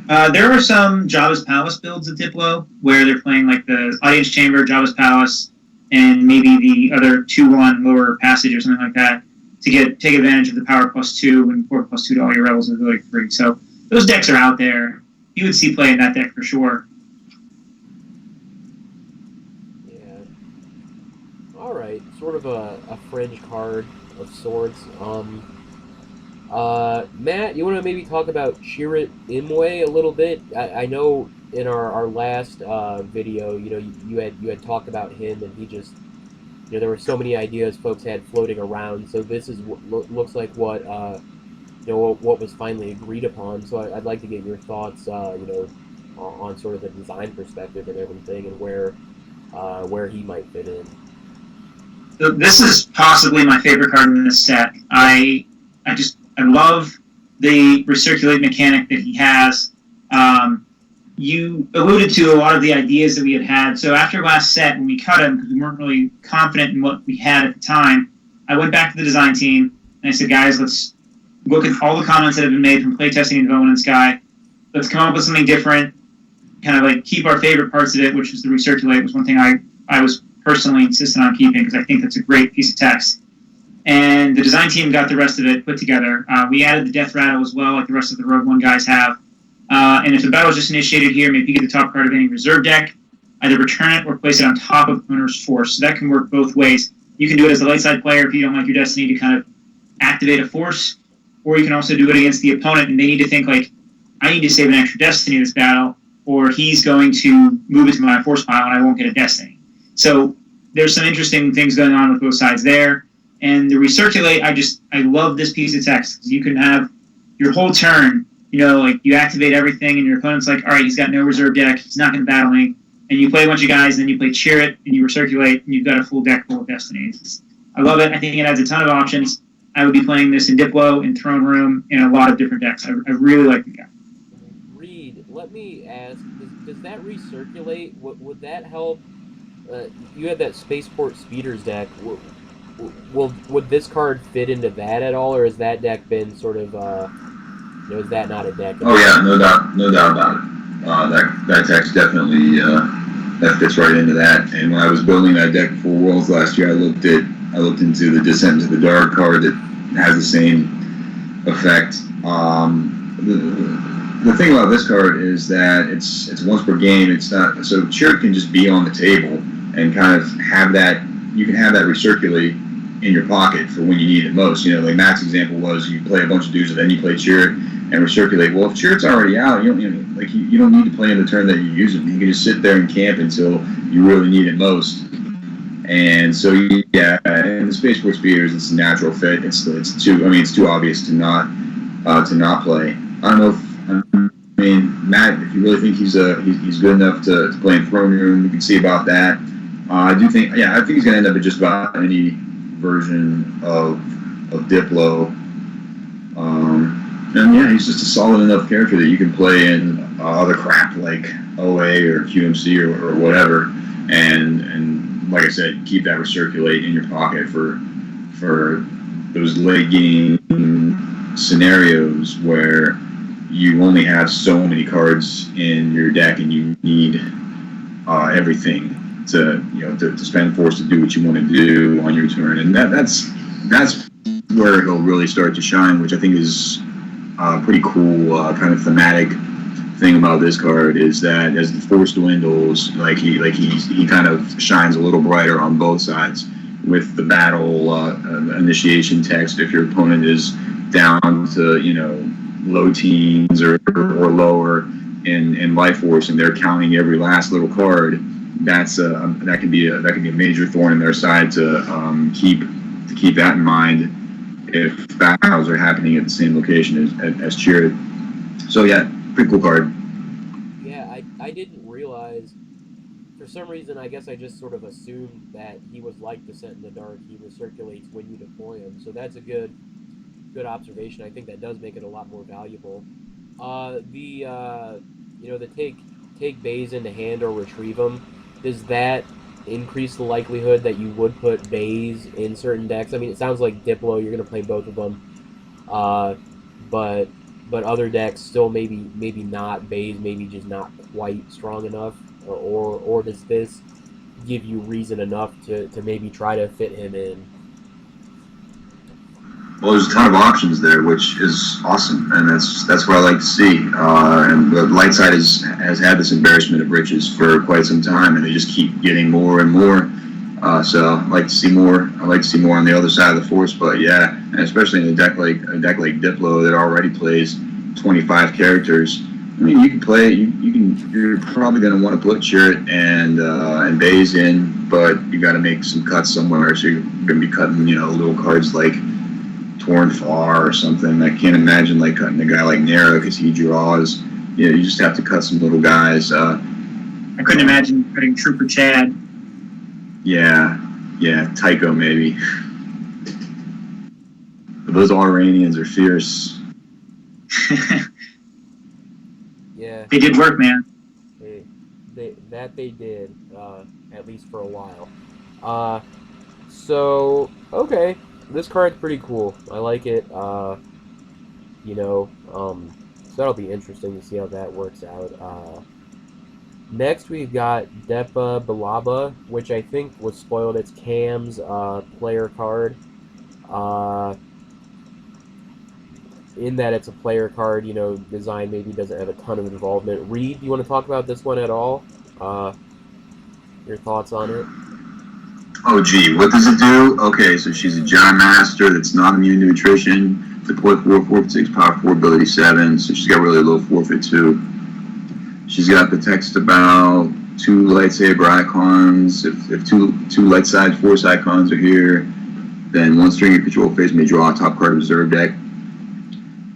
There are some Java's Palace builds at Diplo where they're playing like the Audience Chamber, Java's Palace, and maybe the other 2-1 lower passage or something like that to take advantage of the power +2 and 4 +2 to all your rebels is really free. So those decks are out there. You would see play in that deck for sure. Yeah. All right, sort of a fringe card of sorts. Matt, you want to maybe talk about Chirrut Imwe a little bit? I know in our last video, you had talked about him, and he just, there were so many ideas folks had floating around. So this is what looks like what what was finally agreed upon. So I'd like to get your thoughts, on sort of the design perspective and everything, and where he might fit in. So this is possibly my favorite card in this set. I love the recirculate mechanic that he has. You alluded to a lot of the ideas that we had. So after last set, when we cut him, because we weren't really confident in what we had at the time, I went back to the design team and I said, guys, let's look at all the comments that have been made from playtesting and development in Sky. Let's come up with something different, kind of like keep our favorite parts of it, which was the recirculate, was one thing I was personally insistent on keeping because I think that's a great piece of text. And the design team got the rest of it put together. We added the Death Rattle as well, like the rest of the Rogue One guys have. And if the battle is just initiated here, maybe get the top card of any reserve deck, either return it or place it on top of the owner's force. So that can work both ways. You can do it as a light side player if you don't like your destiny to kind of activate a force, or you can also do it against the opponent and they need to think like, I need to save an extra destiny in this battle, or he's going to move it to my force pile and I won't get a destiny. So there's some interesting things going on with both sides there. And the recirculate, I love this piece of text because you can have your whole turn, like you activate everything and your opponent's like, all right, he's got no reserve deck, he's not going to battle me. And you play a bunch of guys, and then you play Chirrut and you recirculate and you've got a full deck full of destinies. I love it. I think it adds a ton of options. I would be playing this in Diplo, in Throne Room, in a lot of different decks. I really like the guy. Reed, let me ask, does that recirculate? Would that help? You had that Spaceport Speeders deck. Would this card fit into that at all, or has that deck been sort of, is that not a deck? Oh yeah, no doubt about it. That text definitely that fits right into that. And when I was building that deck for Worlds last year, I looked into the Descent into the Dark card that has the same effect. The thing about this card is that it's once per game. It's not so Chirrut can just be on the table and kind of have that. You can have that recirculate in your pocket for when you need it most. Like Matt's example was you play a bunch of dudes and then you play Chirrut and recirculate. Well, if Chirrut's already out, you don't need to play in the turn that you use him. You can just sit there and camp until you really need it most. And so yeah, in the Spaceport Speeders, it's a natural fit. It's too obvious to not play. I don't know if Matt, if you really think he's good enough to play in Throne Room, you can see about that. I think he's going to end up at just about any version of Diplo. And yeah, he's just a solid enough character that you can play in other crap like OA or QMC or whatever, and like I said, keep that recirculate in your pocket for those late game scenarios where you only have so many cards in your deck and you need everything to spend force to do what you want to do on your turn, and that's where he'll really start to shine, which I think is pretty cool. Kind of thematic thing about this card is that as the force dwindles, he kind of shines a little brighter on both sides with the battle initiation text. If your opponent is down to low teens or lower in life force and they're counting every last little card, that can be a major thorn in their side to keep that in mind if battles are happening at the same location as Chirrut. So yeah, pretty cool card. Yeah, I didn't realize, for some reason, I guess I just sort of assumed that he was like Descent in the Dark. He recirculates when you deploy him, so that's a good observation. I think that does make it a lot more valuable. The take take bays into hand or retrieve them, does that increase the likelihood that you would put bays in certain decks? I mean, it sounds like Diplo, you're going to play both of them, uh, but other decks still maybe not bays, maybe just not quite strong enough, or does this give you reason enough to maybe try to fit him in? Well, there's a ton of options there, which is awesome, and that's what I like to see. And the light side has had this embarrassment of riches for quite some time, and they just keep getting more and more. So I like to see more. I like to see more on the other side of the force. But yeah, and especially in a deck like Diplo that already plays 25 characters. I mean, you can play. You're probably going to want to put Chirrut and Baze in, but you got to make some cuts somewhere. So you're going to be cutting, little cards like Torn Far or something. I can't imagine like cutting a guy like Nero because he draws. You just have to cut some little guys. I couldn't imagine cutting Trooper Chad. Yeah, Tycho maybe. But those Iranians are fierce. Yeah, they did work, man. They did, at least for a while. So okay. This card's pretty cool. I like it. So that'll be interesting to see how that works out. Next, we've got Depa Balaba, which I think was spoiled. It's Cam's player card. In that it's a player card, design maybe doesn't have a ton of involvement. Reed, you want to talk about this one at all? Your thoughts on it? Oh, gee, what does it do? Okay, so she's a Giant Master that's not immune to attrition. Deploy 4, forfeit 6, power 4, ability 7. So she's got really low forfeit, too. She's got the text about 2 lightsaber icons. If two light side force icons are here, then one string of control phase may draw a top card of reserve deck.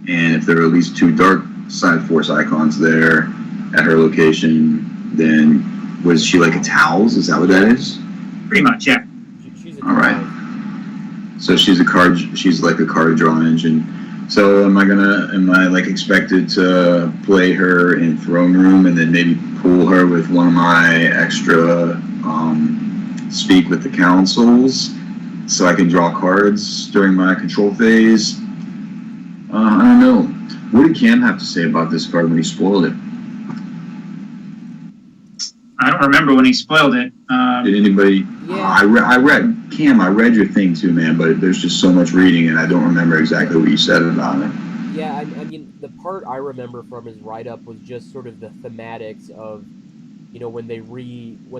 And if there are at least 2 dark side force icons there at her location, then was she like a Towels? Is that what that is? Pretty much, yeah. She's all right. So she's like a card draw engine. So am I like expected to play her in Throne Room and then maybe pull her with one of my extra Speak with the Councils so I can draw cards during my control phase? I don't know. What did Cam have to say about this card when he spoiled it? I don't remember when he spoiled it. Did anybody? Yeah. I read Cam. I read your thing too, man. But there's just so much reading, and I don't remember exactly what you said about it. Yeah, I mean, the part I remember from his write-up was just sort of the thematics of, when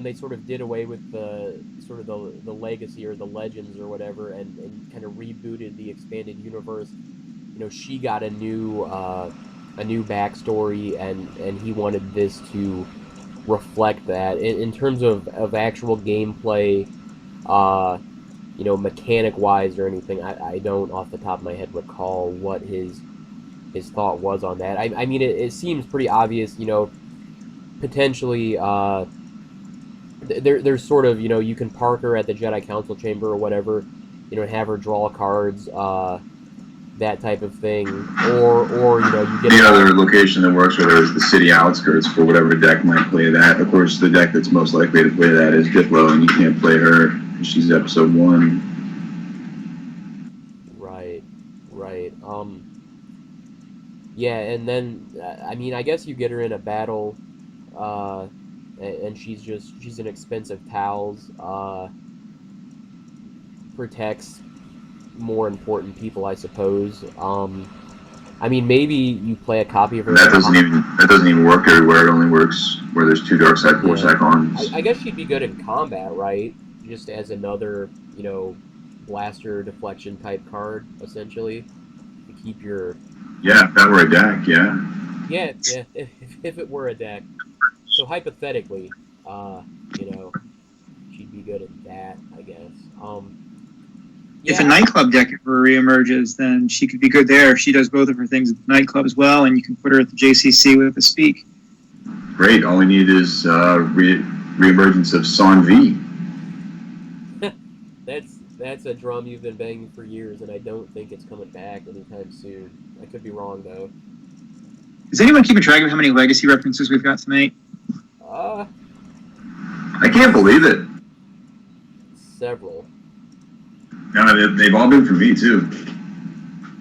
they sort of did away with the sort of the legacy or the legends or whatever, and kind of rebooted the expanded universe. She got a new backstory, and he wanted this to reflect that in terms of actual gameplay, mechanic wise or anything. I don't off the top of my head recall what his thought was on that. I mean it seems pretty obvious, potentially there's sort of, you can park her at the Jedi Council chamber or whatever, and have her draw cards, that type of thing, or you get the other location that works with her is the city outskirts for whatever deck might play that. Of course, the deck that's most likely to play that is Diplo, and you can't play her. She's episode 1. Right. Yeah, and then I mean, I guess you get her in a battle, and she's an expensive Towels, protects more important people, I suppose. I mean, maybe you play a copy of her. That doesn't even work everywhere. It only works where there's 2 dark side force icons. I guess she'd be good in combat, right? Just as another, blaster deflection type card, essentially, to keep your. Yeah, if that were a deck, yeah. Yeah. If it were a deck. So hypothetically, she'd be good at that, I guess. If a nightclub deck ever reemerges, then she could be good there. She does both of her things at the nightclub as well, and you can put her at the JCC with the Speak. Great. All we need is reemergence of Son V. That's a drum you've been banging for years, and I don't think it's coming back anytime soon. I could be wrong, though. Is anyone keeping track of how many legacy references we've got tonight? I can't believe it. Several. No, they've all been for me too.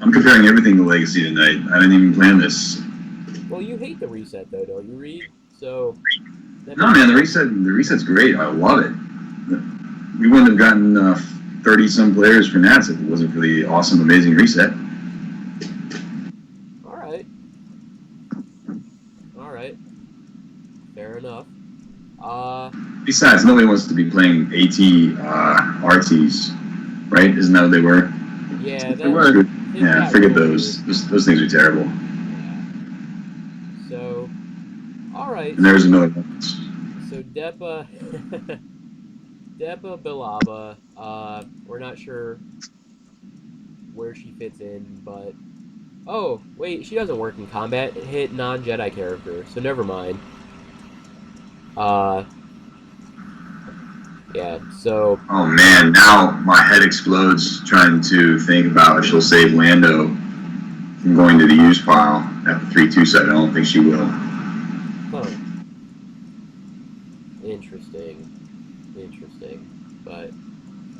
I'm comparing everything to Legacy tonight. I didn't even plan this. Well, you hate the reset though, don't you, Reed? So. No, man, the reset's great. I love it. We wouldn't have gotten 30-some players for Nats if it wasn't for the awesome, amazing reset. All right. All right. Fair enough. Besides, nobody wants to be playing AT RTs, right? Isn't that what they were? Yeah, They were. Yeah, forget those. Those things are terrible. Yeah. So, all right. And there's another one. So Depa, Depa Bilaba. We're not sure where she fits in, but oh wait, she doesn't work in combat. Hit non-Jedi character, so never mind. Yeah. So. Oh man, now my head explodes trying to think about if she'll save Lando from going to the use pile at the 3-2 side. I don't think she will. Huh. Interesting. But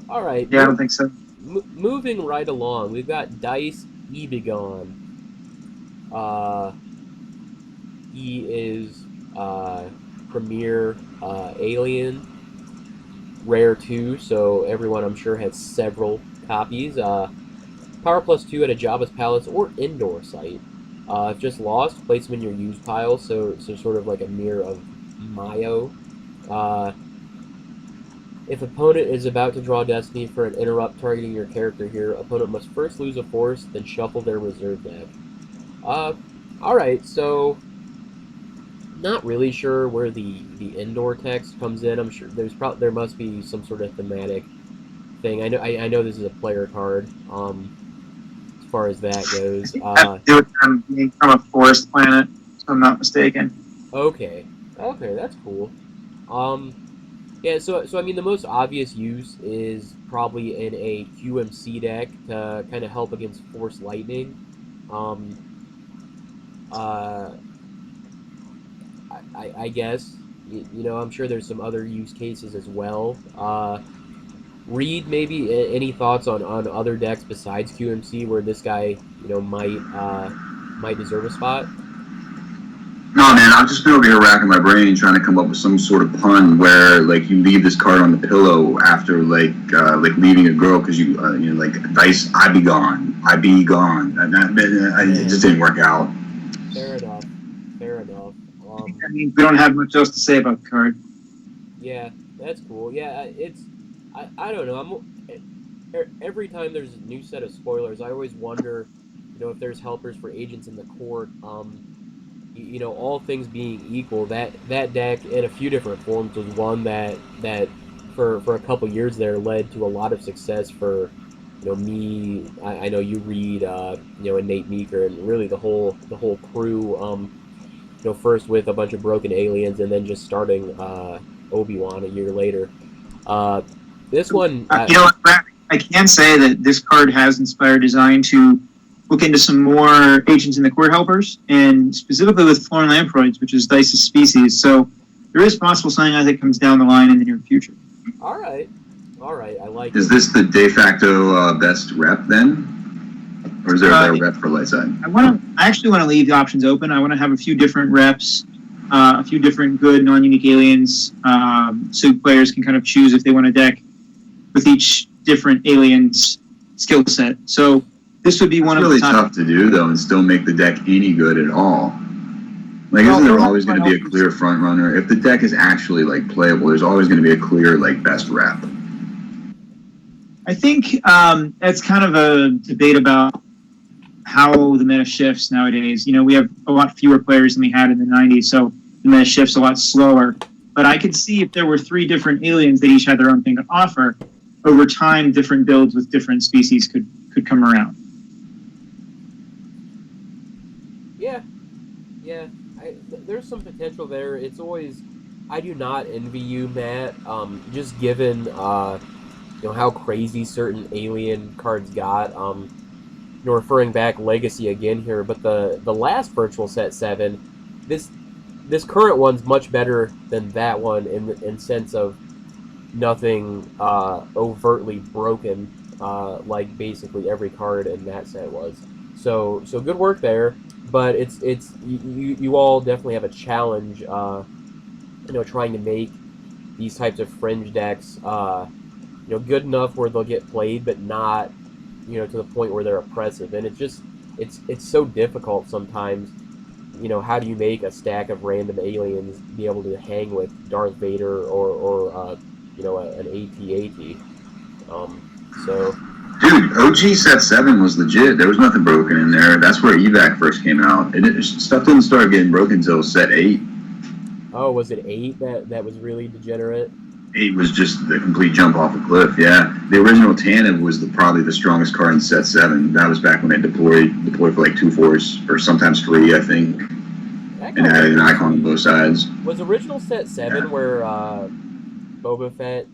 all right. Yeah, I don't think so. Moving right along, we've got Dice Ebigon. He is premier alien, rare 2, so everyone I'm sure has several copies. Power +2 at a Jabba's Palace or indoor site. If just lost, place them in your use pile, so sort of like a mirror of Mayo. If opponent is about to draw Destiny for an interrupt targeting your character here, opponent must first lose a force, then shuffle their reserve deck. Alright, so not really sure where the indoor text comes in. I'm sure there must be some sort of thematic thing. I know this is a player card, as far as that goes. Have to do with them being from a forest planet, if I'm not mistaken. Okay, that's cool. Yeah, so I mean, the most obvious use is probably in a QMC deck to kind of help against Force Lightning. I guess, you know, I'm sure there's some other use cases as well. Reed, maybe any thoughts on other decks besides QMC where this guy, you know, might deserve a spot? No, man, I've just been over here racking my brain trying to come up with some sort of pun where, like, you leave this card on the pillow after, like leaving a girl because you know, like, Dice, I be gone. It just didn't work out. Fair enough. I mean, we don't have much else to say about the card. Yeah, that's cool. Yeah, I don't know. Every time there's a new set of spoilers, I always wonder, you know, if there's helpers for agents in the court. You know, all things being equal, that deck in a few different forms was one that for a couple years there led to a lot of success for, you know, me. I know you Reed, you know, and Nate Meeker, and really the whole crew. You know, first with a bunch of broken aliens, and then just starting Obi-Wan a year later. This one, you know, I can say that this card has inspired design to look into some more agents in the court helpers, and specifically with Florin Lamproids, which is Dice's species. So there is possible something as it comes down the line in the near future. All right, I like. Is this the de facto best rep then, or is there a better rep for light side? I actually want to leave the options open. I want to have a few different reps, a few different good non-unique aliens, so players can kind of choose if they want a deck with each different alien's skill set. So this would be one of the It's really tough to do, though, and still make the deck any good at all. Like, isn't there always going to be a clear front runner? If the deck is actually, like, playable, there's always going to be a clear, like, best rep. I think it's kind of a debate about how the meta shifts nowadays. You know, we have a lot fewer players than we had in the 90s, so the meta shifts a lot slower. But I could see if there were 3 different aliens that each had their own thing to offer, over time, different builds with different species could come around. Yeah. There's some potential there. It's always, I do not envy you, Matt. Just given, you know, how crazy certain alien cards got. You know, referring back Legacy again here, but the last Virtual Set 7, this this current one's much better than that one in sense of nothing overtly broken, like basically every card in that set was. So good work there. But it's you all definitely have a challenge, trying to make these types of fringe decks, good enough where they'll get played, but not, to the point where they're oppressive. And it's so difficult sometimes. How do you make a stack of random aliens be able to hang with Darth Vader or an AT-AT? So Dude, OG set 7 was legit. There was nothing broken in there. That's where evac first came out. Stuff didn't start getting broken until set 8. oh, was it 8 that was really degenerate? 8 was just the complete jump off a cliff. Yeah, the original Tantive was probably the strongest card in set 7. That was back when they deployed for like 2 force or sometimes 3, I think, and added an icon on both sides. Was original set 7 where Boba Fett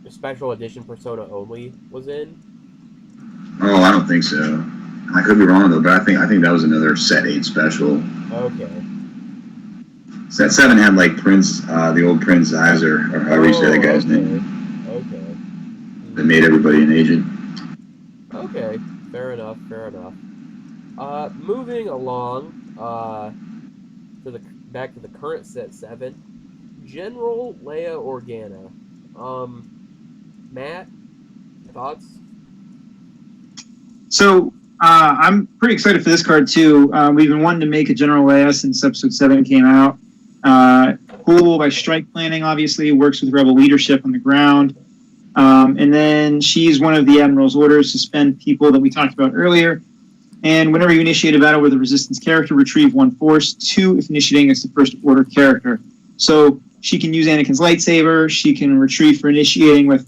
special edition Persona only was in? Oh, I don't think so. I could be wrong though, but I think that was another set 8 special. Okay. Set 7 had like Prince, the old Prince Iser, or however you say that guy's name. Okay. That made everybody an agent. Okay, fair enough. Moving along, back to the current set 7, General Leia Organa. Matt, thoughts? So I'm pretty excited for this card too. We've been wanting to make a General Leia since episode 7 came out. Cool by strike planning, obviously, works with rebel leadership on the ground. And then she's one of the Admiral's orders, suspend people that we talked about earlier. And whenever you initiate a battle with a resistance character, retrieve 1 force, 2 if initiating as the first order character. So she can use Anakin's lightsaber, she can retrieve for initiating with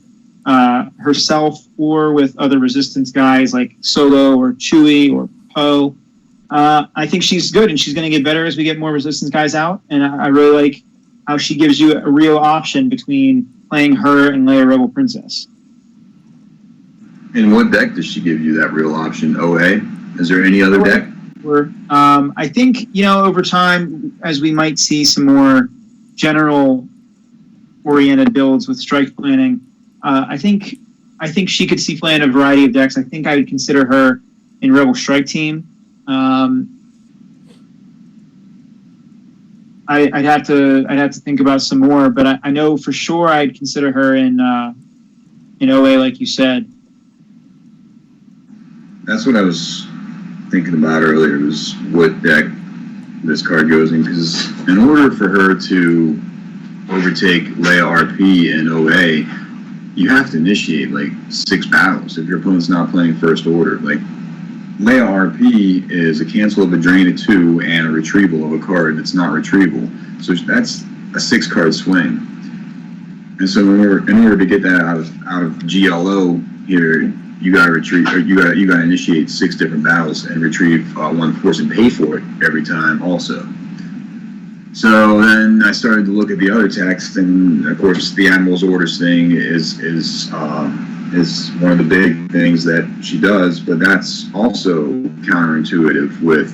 herself or with other resistance guys like Solo or Chewie or Poe. I think she's good, and she's going to get better as we get more resistance guys out. And I really like how she gives you a real option between playing her and Leia Rebel Princess. In what deck does she give you that real option? OA? Is there any other deck? I think, over time, as we might see some more general-oriented builds with strike planning, I think she could see play in a variety of decks. I think I would consider her in Rebel Strike Team. I'd have to think about some more, but I know for sure I'd consider her in OA, like you said. That's what I was thinking about earlier, was what deck this card goes in, because in order for her to overtake Leia RP in OA, you have to initiate like 6 battles if your opponent's not playing first order. Like, Leia RP is a cancel of a drain of 2 and a retrieval of a card that's not retrieval. So that's a 6-card swing. And so in order to get that out of GLO here, you gotta retrieve, or you gotta initiate 6 different battles and retrieve 1 force and pay for it every time also. So then I started to look at the other text, and of course the Admiral's Orders thing is one of the big things that she does, but that's also counterintuitive with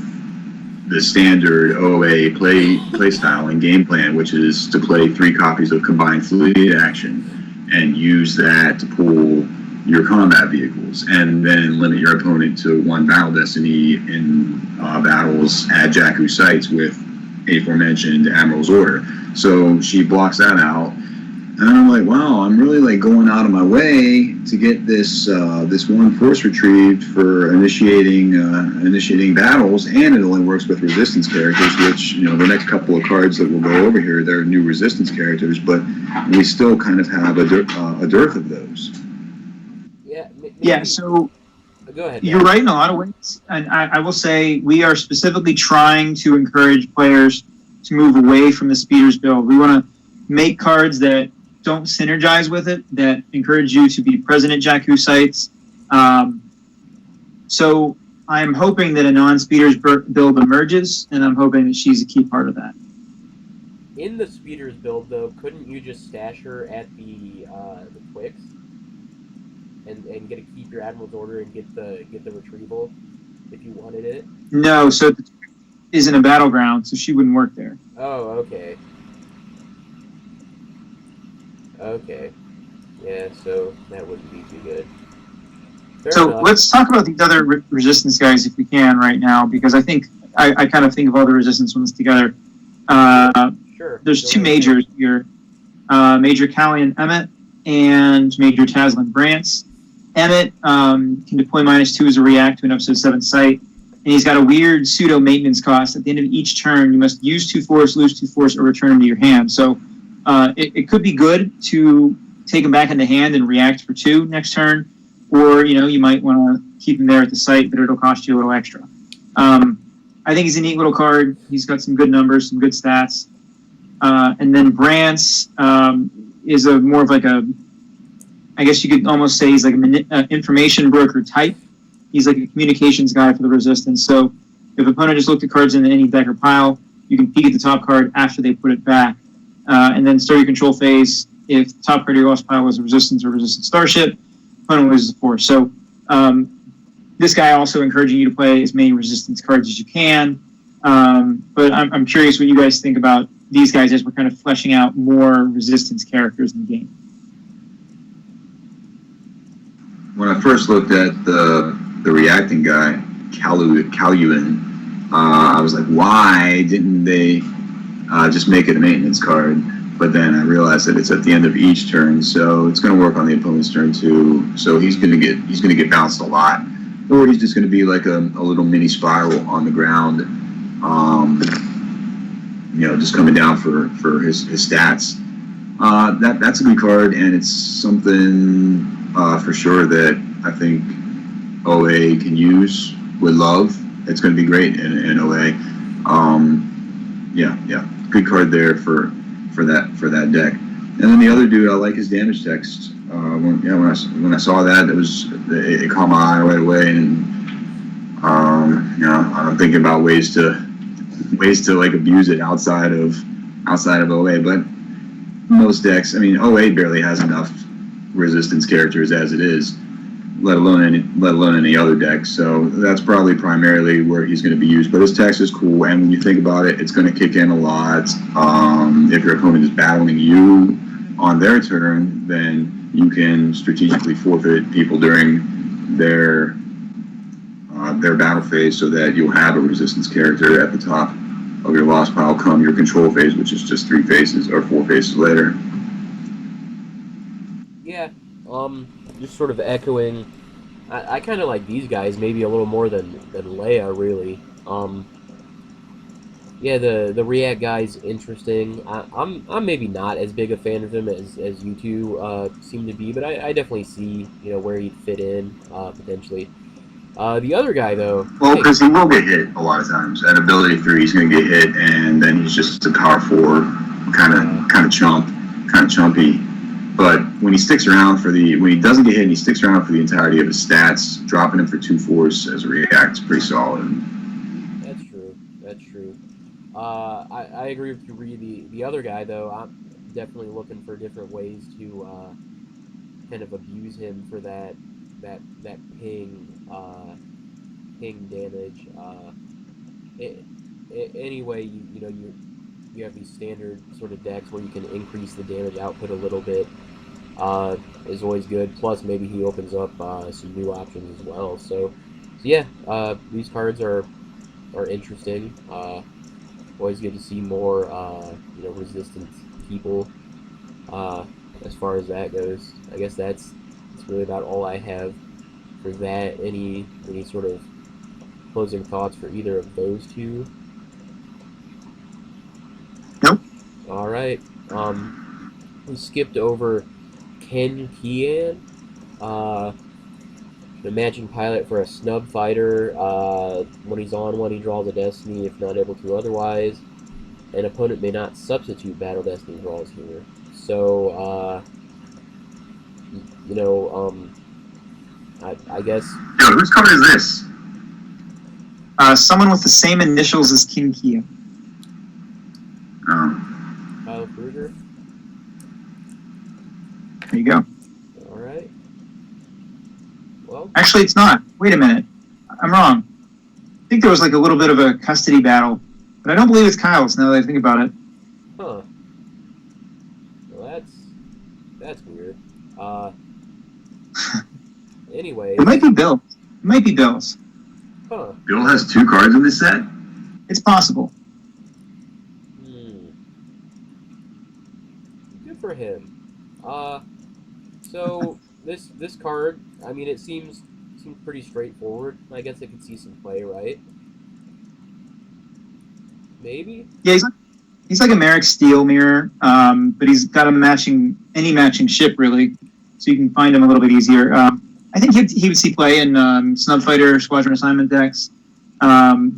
the standard OA play style and game plan, which is to play 3 copies of combined fleet action and use that to pull your combat vehicles, and then limit your opponent to 1 battle destiny in battles at Jakku sites with aforementioned Admiral's Order. So she blocks that out, and I'm like, wow, I'm really like going out of my way to get this 1 force retrieved for initiating battles, and it only works with resistance characters, which, the next couple of cards that we'll go over here, they're new resistance characters, but we still kind of have a dearth of those. Yeah, so go ahead. You're right in a lot of ways. And I will say we are specifically trying to encourage players to move away from the speeders build. We want to make cards that don't synergize with it, that encourage you to be present at Jakku sites. So I'm hoping that a non-speeders build emerges, and I'm hoping that she's a key part of that. In the speeders build, though, couldn't you just stash her at the Twix? And get to keep your Admiral's Order and get the retrieval if you wanted it? No, so the Twix isn't a battleground, so she wouldn't work there. Oh, okay. Okay. Yeah, so that wouldn't be too good. Fair So enough. let's talk about these other resistance guys if we can right now, because I think I kind of think of all the resistance ones together. Uh, Sure. there's Go two right ahead. majors here, Major Callian Emmett and Major Taslin Brants. Emmett can deploy -2 as a react to an episode 7 site, and he's got a weird pseudo maintenance cost. At the end of each turn, you must use 2 force, lose 2 force, or return him to your hand. So it could be good to take him back into hand and react for 2 next turn, or you might want to keep him there at the site, but it'll cost you a little extra. I think he's a neat little card. He's got some good numbers, some good stats. And then Brant's is a more of like a, I guess you could almost say he's like an information broker type. He's like a communications guy for the resistance. So if an opponent just looked at cards in any deck or pile, you can peek at the top card after they put it back. And then start your control phase. If the top card of your lost pile was a resistance or resistance starship, opponent loses 4. So this guy also encouraging you to play as many resistance cards as you can. But I'm curious what you guys think about these guys as we're kind of fleshing out more resistance characters in the game. When I first looked at the reacting guy, Caluan, I was like, why didn't they just make it a maintenance card? But then I realized that it's at the end of each turn, so it's going to work on the opponent's turn too. So he's going to get bounced a lot, or he's just going to be like a little mini spiral on the ground, just coming down for his stats. That's a good card, and it's something for sure that I think OA can use with love. It's going to be great in OA. Good card there for that deck. And then the other dude, I like his damage text. When I saw that, it caught my eye right away, and I'm thinking about ways to like abuse it outside of OA. But most decks, I mean, OA barely has enough resistance characters as it is, let alone any other deck. So that's probably primarily where he's going to be used. But his text is cool, and when you think about it, it's going to kick in a lot. If your opponent is battling you on their turn, then you can strategically forfeit people during their battle phase, so that you'll have a resistance character at the top of your lost pile come your control phase, which is just 3 phases or 4 phases later. Yeah. Just sort of echoing. I kind of like these guys maybe a little more than Leia, really. Yeah, the React guy's interesting. I'm maybe not as big a fan of him as you two seem to be, but I definitely see where he'd fit in potentially. The other guy though. Well, because he will get hit a lot of times. At ability 3, he's going to get hit, and then he's just a power 4, kind of chumpy. But when he sticks around when he doesn't get hit, and he sticks around for the entirety of his stats, dropping him for 2 force as a react is pretty solid. That's true. I agree with you, Reed. The other guy though, I'm definitely looking for different ways to kind of abuse him for that ping damage. Anyway, you have these standard sort of decks where you can increase the damage output a little bit. Is always good. Plus, maybe he opens up some new options as well. So yeah, these cards are interesting. Always good to see more resistance people. As far as that goes, I guess that's really about all I have for that. Any sort of closing thoughts for either of those two? Nope. All right. We skipped over Ken Kian, the matching pilot for a snub fighter. When he's on one, he draws a destiny if not able to otherwise. An opponent may not substitute battle destiny draws here. So, I guess. Yo, whose card is this? Someone with the same initials as King Kia. Kyle Kruger. There you go. All right. Well, Actually, it's not. Wait a minute. I'm wrong. I think there was like a little bit of a custody battle But I don't believe it's Kyle's now that I think about it. Huh. Well, that's weird. Anyway. It might be Bill. It might be Bill's. Huh. Bill has 2 cards in this set? It's possible. Good for him. So this card, I mean, it seems pretty straightforward. I guess I could see some play, right? Maybe. Yeah, he's like a Merrick Steel mirror, but he's got any matching ship really, so you can find him a little bit easier. I think he would see play in Snub Fighter, Squadron Assignment decks.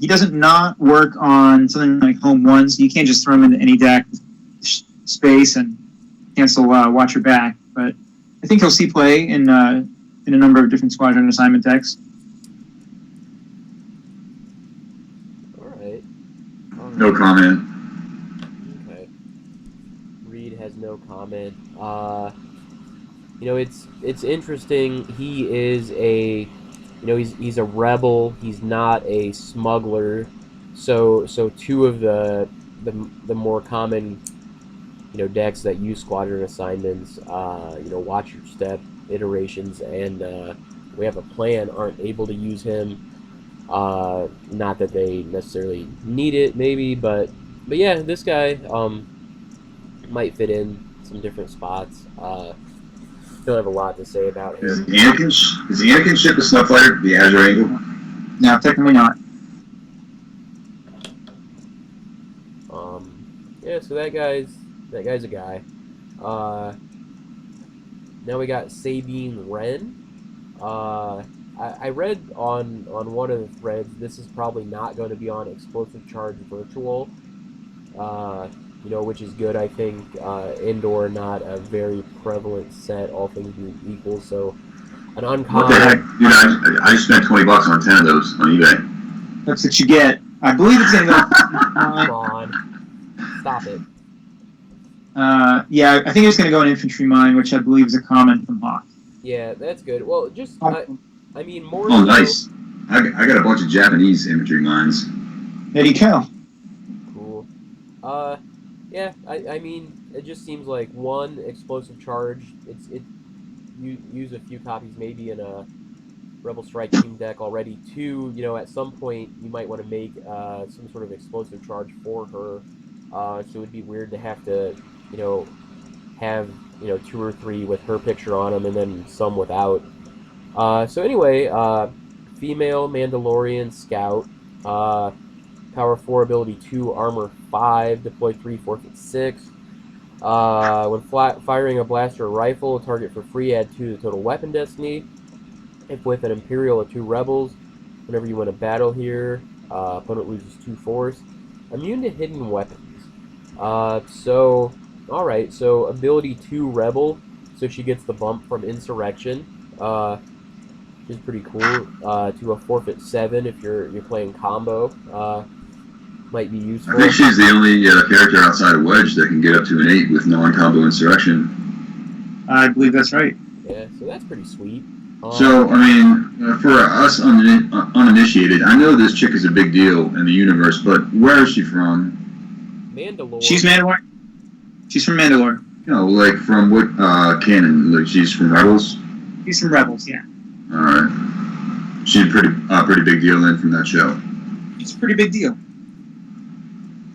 He doesn't not work on something like Home 1, so you can't just throw him into any deck space and cancel Watch Your Back. But I think he'll see play in a number of different Squadron Assignment decks. All right. No comment. Okay. Reed has no comment. It's interesting. He is he's a rebel. He's not a smuggler. So 2 of the more common decks that use Squadron Assignments, Watch Your Step iterations, and We Have a Plan aren't able to use him. Not that they necessarily need it, maybe, but yeah, this guy might fit in some different spots. Don't have a lot to say about him. Is Anakin ship a Snub Fighter, the Azure Angle? No, technically not. Yeah, so that guy's a guy. Now we got Sabine Wren. I read on one of the threads, this is probably not going to be on Explosive Charge Virtual, which is good, I think. Indoor, not a very prevalent set, all things being equal, so an uncommon... What the heck? Dude, I spent $20 on 10 of those on eBay. That's what you get. I believe it's going to go... Come on. Stop it. Yeah, I think it's going to go in Infantry Mine, which I believe is a comment from Hawk. Yeah, that's good. Well, just... I mean, more... Oh, nice. I got a bunch of Japanese infantry mines. There you go. Cool. Yeah, I mean, it just seems like, 1, Explosive Charge, you use a few copies maybe in a Rebel Strike Team deck already. 2, at some point you might want to make some sort of Explosive Charge for her, so it would be weird to have to, have, 2 or 3 with her picture on them and then some without. So anyway, female Mandalorian Scout, Power 4, Ability 2, Armor 5, Deploy 3, Forfeit 6. When firing a blaster or rifle, target for free, add 2 to the total weapon destiny. If with an Imperial or 2 Rebels, whenever you win a battle here, opponent loses 2 force. Immune to hidden weapons. Alright, so Ability 2 Rebel, so she gets the bump from Insurrection. Which is pretty cool. To a Forfeit 7 if you're playing combo. Might be useful. I think she's the only character outside of Wedge that can get up to an 8 with non-combo Insurrection. I believe that's right. Yeah, so that's pretty sweet. So, I mean, for us uninitiated, I know this chick is a big deal in the universe, but where is she from? Mandalore. She's Mandalore. She's from Mandalore. Like from what canon? Like she's from Rebels? She's from Rebels, yeah. Alright. She's a pretty big deal then from that show. It's a pretty big deal.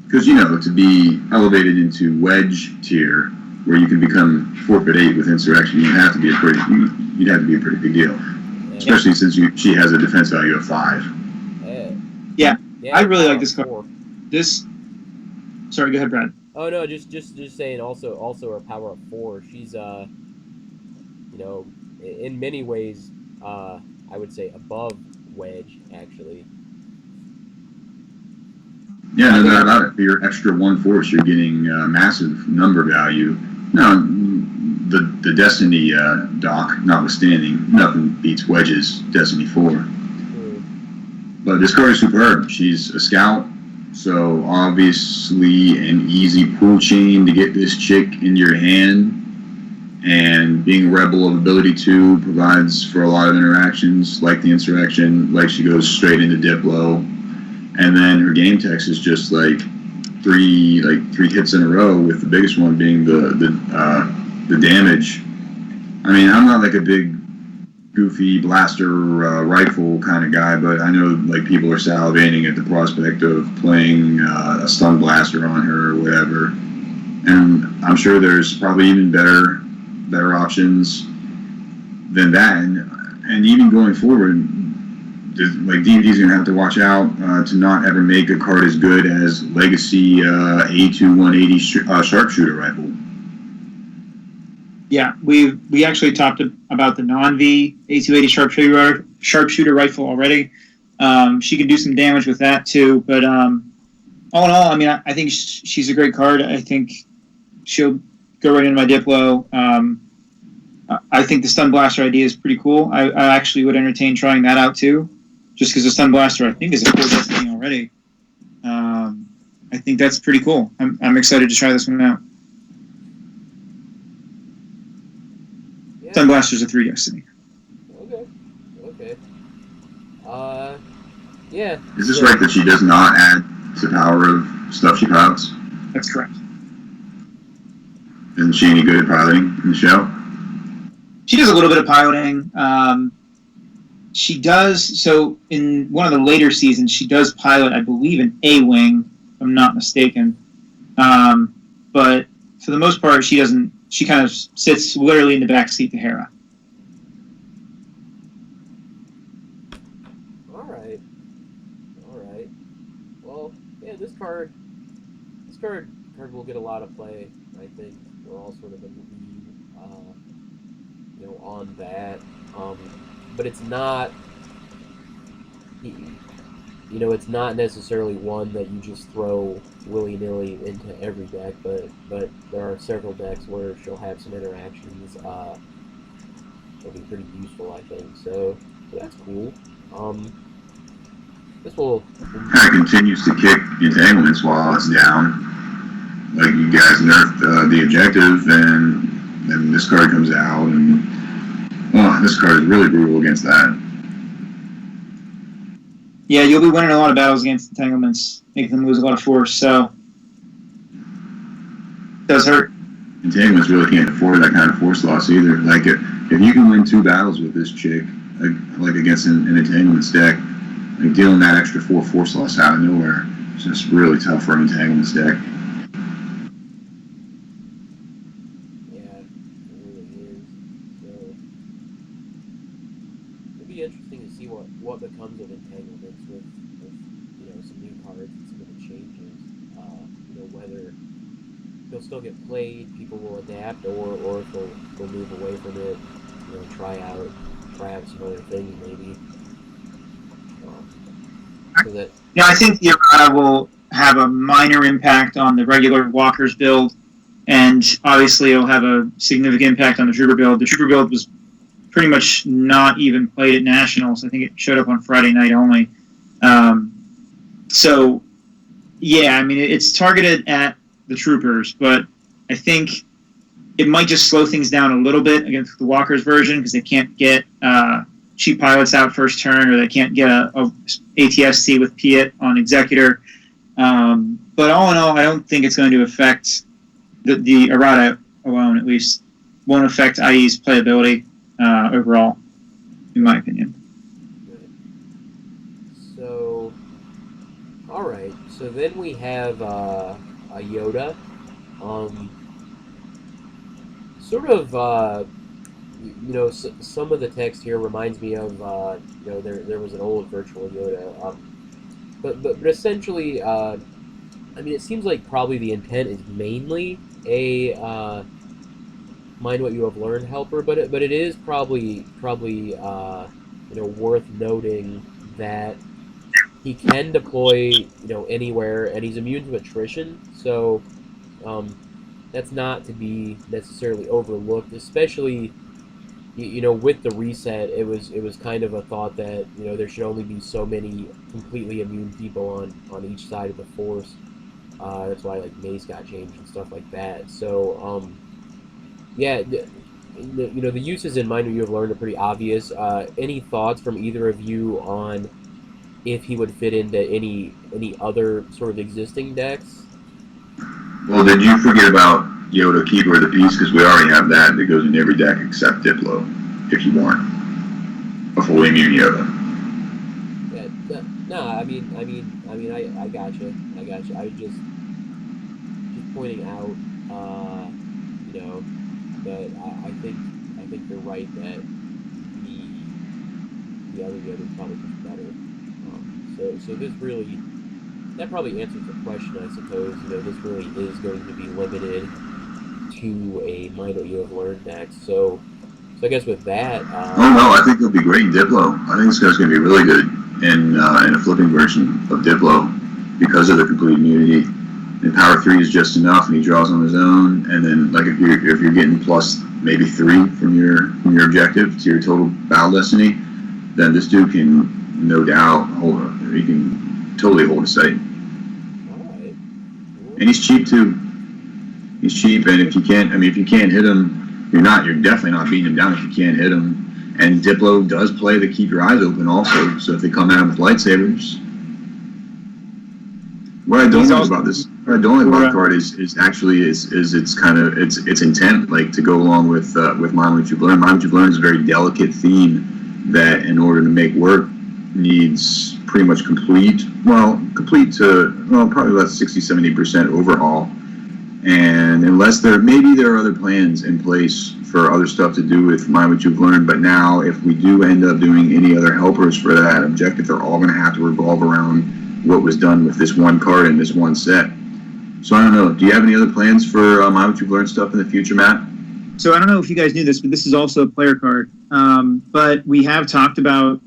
Because, to be elevated into Wedge tier, where you can become Forfeit 8 with Insurrection, you'd have to be a pretty big deal. Yeah. Especially since she has a defense value of 5. Yeah, I really like Power this card. 4. Sorry, go ahead, Brad. Oh no, just saying. Also, her power of 4. She's in many ways, I would say above Wedge actually. Yeah, no doubt about it. For your extra 1 force, you're getting massive number value. Now, the Destiny doc notwithstanding, nothing beats Wedge's Destiny 4. But this card is superb. She's a scout, so obviously an easy pool chain to get this chick in your hand. And being a Rebel of Ability 2 provides for a lot of interactions, like the Insurrection, like she goes straight into Diplo. and then her game text is just like three hits in a row, with the biggest one being the damage. I mean, I'm not like a big goofy blaster rifle kind of guy, but I know like people are salivating at the prospect of playing a stun blaster on her or whatever, and I'm sure there's probably even better options than that, and even going forward, like D&D's gonna have to watch out to not ever make a card as good as Legacy A2 180 sharpshooter rifle. Yeah, we actually talked about the non-V A280 sharpshooter rifle already. She can do some damage with that too, but all in all, I mean, I think she's a great card. I think she'll go right into my Diplo. I think the Stun Blaster idea is pretty cool. I actually would entertain trying that out too, just because the Stun Blaster, I think, is a 4 Destiny already. I think that's pretty cool. I'm excited to try this one out. Yeah. Stun Blaster's a 3 Destiny. Okay. Yeah. Is this right that she does not add to the power of stuff she pilots? That's correct. Isn't she any good at piloting in the show? She does a little bit of piloting. She does, so in one of the later seasons, she does pilot, I believe, an A-Wing, if I'm not mistaken. But for the most part, she doesn't, she kind of sits literally in the back seat to Hera. Alright. Well, yeah, this card will get a lot of play, I think. We're all sort of in the lead, on that. But it's not, it's not necessarily one that you just throw willy-nilly into every deck, but there are several decks where she'll have some interactions. It'll be pretty useful, I think. So that's cool. This will Kind of continues to kick entanglements while it's down. Like, you guys nerfed the objective, and then this card comes out, and this card is really brutal against that. Yeah, you'll be winning a lot of battles against entanglements, making them lose a lot of force, so it does hurt. Entanglements really can't afford that kind of force loss either. Like, if you can win 2 battles with this chick, like against an entanglements deck, like dealing that extra 4 force loss out of nowhere, it's just really tough for an entanglements deck. Interesting to see what becomes of entanglements with some new cards and some of the changes. Whether they'll still get played, people will adapt, or if they'll move away from it, try out some other things maybe. Yeah, I think the errata will have a minor impact on the regular Walker's build, and obviously it'll have a significant impact on the Trooper build. The Trooper build was pretty much not even played at Nationals. I think it showed up on Friday night only. So, yeah, I mean, it's targeted at the Troopers, but I think it might just slow things down a little bit against the Walker's version because they can't get cheap pilots out first turn, or they can't get a ATST with Piet on Executor. But all in all, I don't think it's going to affect the errata alone, at least. Won't affect IE's playability overall, in my opinion. So, all right. So then we have a Yoda. Sort of, some of the text here reminds me of, there was an old virtual Yoda. But essentially, I mean, it seems like probably the intent is mainly a mind what you have learned helper, but it is probably worth noting that he can deploy anywhere, and he's immune to attrition, so that's not to be necessarily overlooked, especially with the reset. It was kind of a thought that there should only be so many completely immune people on each side of the force. That's why like Mace got changed and stuff like that. So yeah, the uses in Mind What You Have Learned are pretty obvious. Any thoughts from either of you on if he would fit into any other sort of existing decks. Well, did you forget about Yoda, Keeper of the Peace? Because we already have that goes in every deck except Diplo, if you want a fully immune Yoda. Yeah, no, I gotcha. I was just pointing out, you know, that I think you're right that the other Yoda is probably just better. So this really that probably answers the question, I suppose. You know, this really is going to be limited to a minor you have learned next. So I guess with that, Oh no, I think it'll be great in Diplo. I think this guy's going to be really good in a flipping version of Diplo because of the complete immunity. And power 3 is just enough, and he draws on his own. And then, like if you're getting plus maybe 3 from your objective to your total battle destiny, then this dude can no doubt he can totally hold a site. all right. And he's cheap too. He's cheap, and if you can't hit him, you're definitely not beating him down if you can't hit him. And Diplo does play the keep your eyes open also. So if they come at him with lightsabers, what I don't like about the card is actually its intent, like to go along with Mind What You've Learned. Mind What You've Learned is a very delicate theme that, in order to make work, needs pretty much complete to probably about 60-70% overhaul. And unless there are other plans in place for other stuff to do with Mind What You've Learned, but now if we do end up doing any other helpers for that objective, they're all going to have to revolve around what was done with this one card in this one set. So I don't know. Do you have any other plans for Mind What You've Learned stuff in the future, Matt? So I don't know if you guys knew this, but this is also a player card. But we have talked about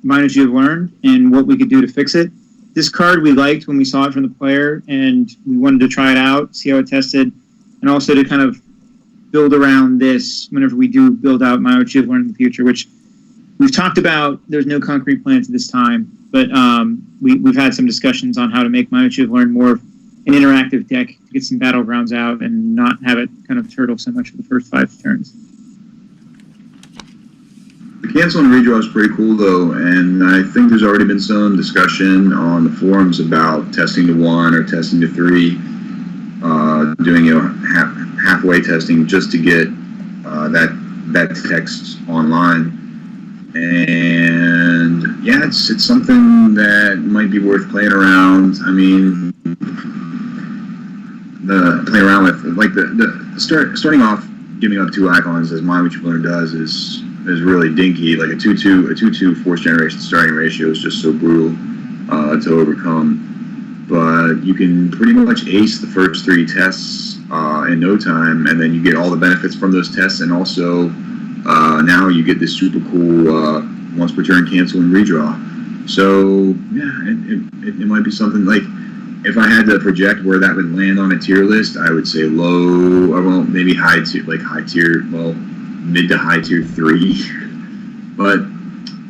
Mind What You've Learned and what we could do to fix it. This card we liked when we saw it from the player, and we wanted to try it out, see how it tested, and also to kind of build around this whenever we do build out Mind What You've Learned in the future, which we've talked about. There's no concrete plans at this time, but we've had some discussions on how to make Mind What You've Learned more of an interactive deck to get some battlegrounds out and not have it kind of turtle so much for the first 5 turns. The cancel and redraw is pretty cool though, and I think there's already been some discussion on the forums about testing to 1 or testing to 3, doing halfway testing just to get that text online. And yeah, it's something that might be worth playing around. I mean, playing around with like starting off giving up 2 icons as Mind What You've Learned does is really dinky. Like a 2/2 force generation starting ratio is just so brutal to overcome. But you can pretty much ace the first 3 tests in no time, and then you get all the benefits from those tests, and also now you get this super cool once per turn cancel and redraw. So yeah, it might be something like, if I had to project where that would land on a tier list, I would say low, or well, maybe high tier, well, mid to high tier 3. But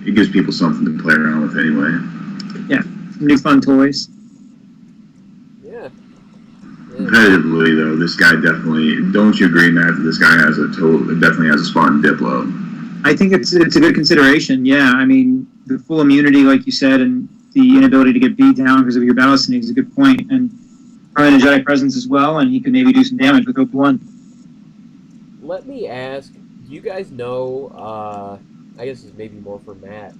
it gives people something to play around with anyway. Yeah, some new fun toys. Yeah. Competitively though, this guy definitely, don't you agree, Matt, that this guy definitely has a spot in Diplo? I think it's a good consideration. Yeah, I mean, the full immunity, like you said, and the inability to get beat down because of your battle destiny is a good point. And probably energetic presence as well, and he could maybe do some damage with Hope 1. Let me ask, do you guys know, I guess this is maybe more for Matt,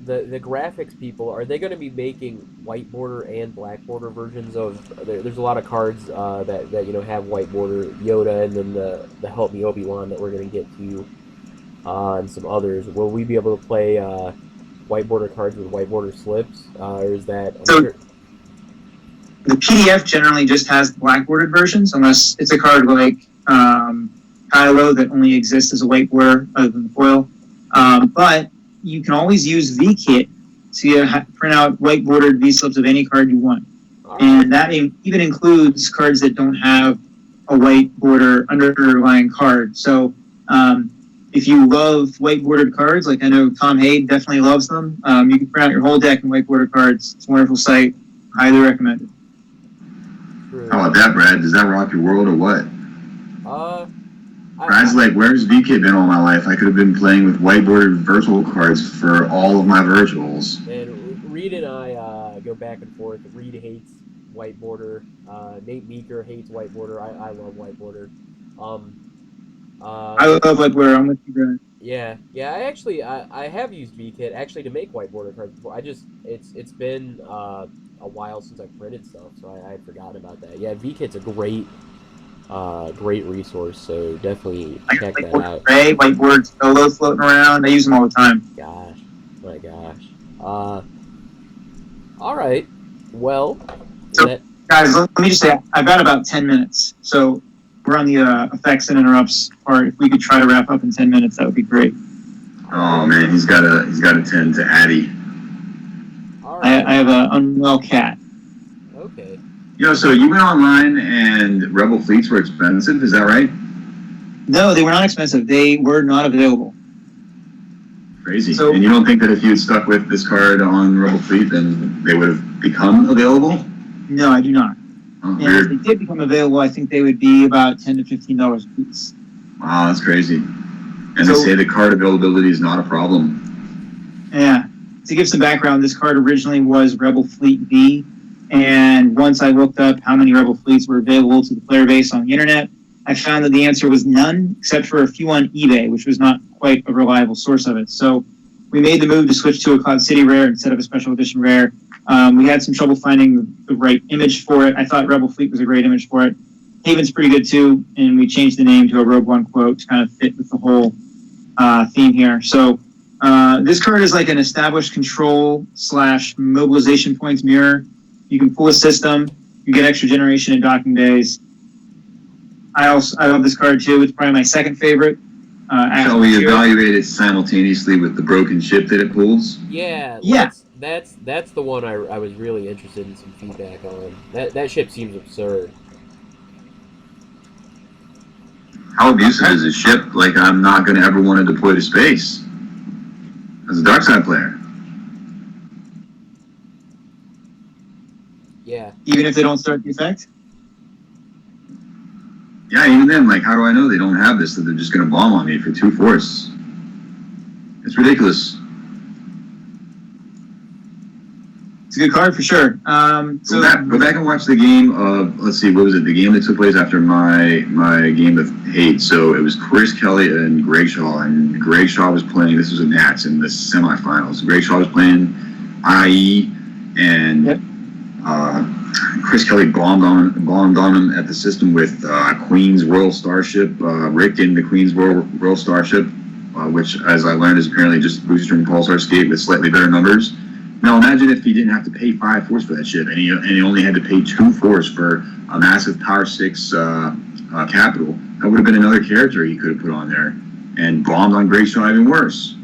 the graphics people, are they going to be making white border and black border versions of, there's a lot of cards that you know have white border Yoda, and then the Help Me Obi-Wan that we're going to get to, and some others. Will we be able to play white border cards with white border slips, or is that... The PDF generally just has the black bordered versions, unless it's a card like Kylo that only exists as a white border other than the foil. But you can always use VKit to print out white bordered V slips of any card you want. And that even includes cards that don't have a white border underlying card. So if you love white bordered cards, like I know Tom Hayde definitely loves them, you can print out your whole deck in white bordered cards. It's a wonderful site. Highly recommended. How about that, Brad? Does that rock your world or what? Brad's like, where's VKit been all my life? I could have been playing with white bordered virtual cards for all of my virtuals. And Reed and I go back and forth. Reed hates white border. Nate Meeker hates white border. I love white border. Um, I love like where I'm with you, Brad. yeah. I have used VKit actually to make white border cards before. It's been a while since I printed stuff, so I had forgotten about that. Yeah, VKit's a great resource. So definitely I check got that whiteboard out. Gray, whiteboard Solo floating around. I use them all the time. Gosh, my gosh. All right. Well, So, that guys, let me just say, I've got about 10 minutes. So we're on the effects and interrupts part. If we could try to wrap up in 10 minutes, that would be great. Oh man, he's got to tend to Addie. all right. I have an unwell cat. Okay. So you went online and Rebel fleets were expensive. Is that right? No, they were not expensive. They were not available. Crazy. So- And you don't think that if you had stuck with this card on Rebel Fleet, then they would have become available? No, I do not. Oh, And if weird. they did become available, I think they would be about $10 to $15 a piece. Wow, that's crazy. And they So- say the card availability is not a problem. Yeah. To give some background, this card originally was Rebel Fleet B, and once I looked up how many Rebel Fleets were available to the player base on the internet, I found that the answer was none, except for a few on eBay, which was not quite a reliable source of it. So we made the move to switch to a Cloud City rare instead of a special edition rare. We had some trouble finding the right image for it. I thought Rebel Fleet was a great image for it. Haven's pretty good too, and we changed the name to a Rogue One quote to kind of fit with the whole theme here. So this card is like an established control / mobilization points mirror. You can pull a system, you get extra generation and docking days. I love this card too. It's probably my second favorite. Shall we evaluate it simultaneously with the broken ship that it pulls? Yeah. Yeah. That's the one I was really interested in some feedback on. That ship seems absurd. How abusive is a ship? Like, I'm not going to ever want to deploy to space as a dark side player. Yeah. Even if they don't start the effect? Yeah, even then, like, how do I know they don't have this, that they're just going to bomb on me for 2 force? It's ridiculous. It's a good card for sure. Go back and watch the game of, let's see, what was it? The game that took place after my game with Hate. So it was Chris Kelly and Greg Shaw, and Greg Shaw was playing, this was a Nats in the semifinals. Greg Shaw was playing IE, and Yep. Chris Kelly bombed on him at the system with Queen's Royal Starship, Rick in the Queen's Royal Starship, which, as I learned, is apparently just booster and pulsar skate with slightly better numbers. Now imagine if he didn't have to pay 5 force for that ship, and he only had to pay 2 force for a massive Power 6 capital. That would have been another character he could have put on there, and bombed on Greg Shaw even worse.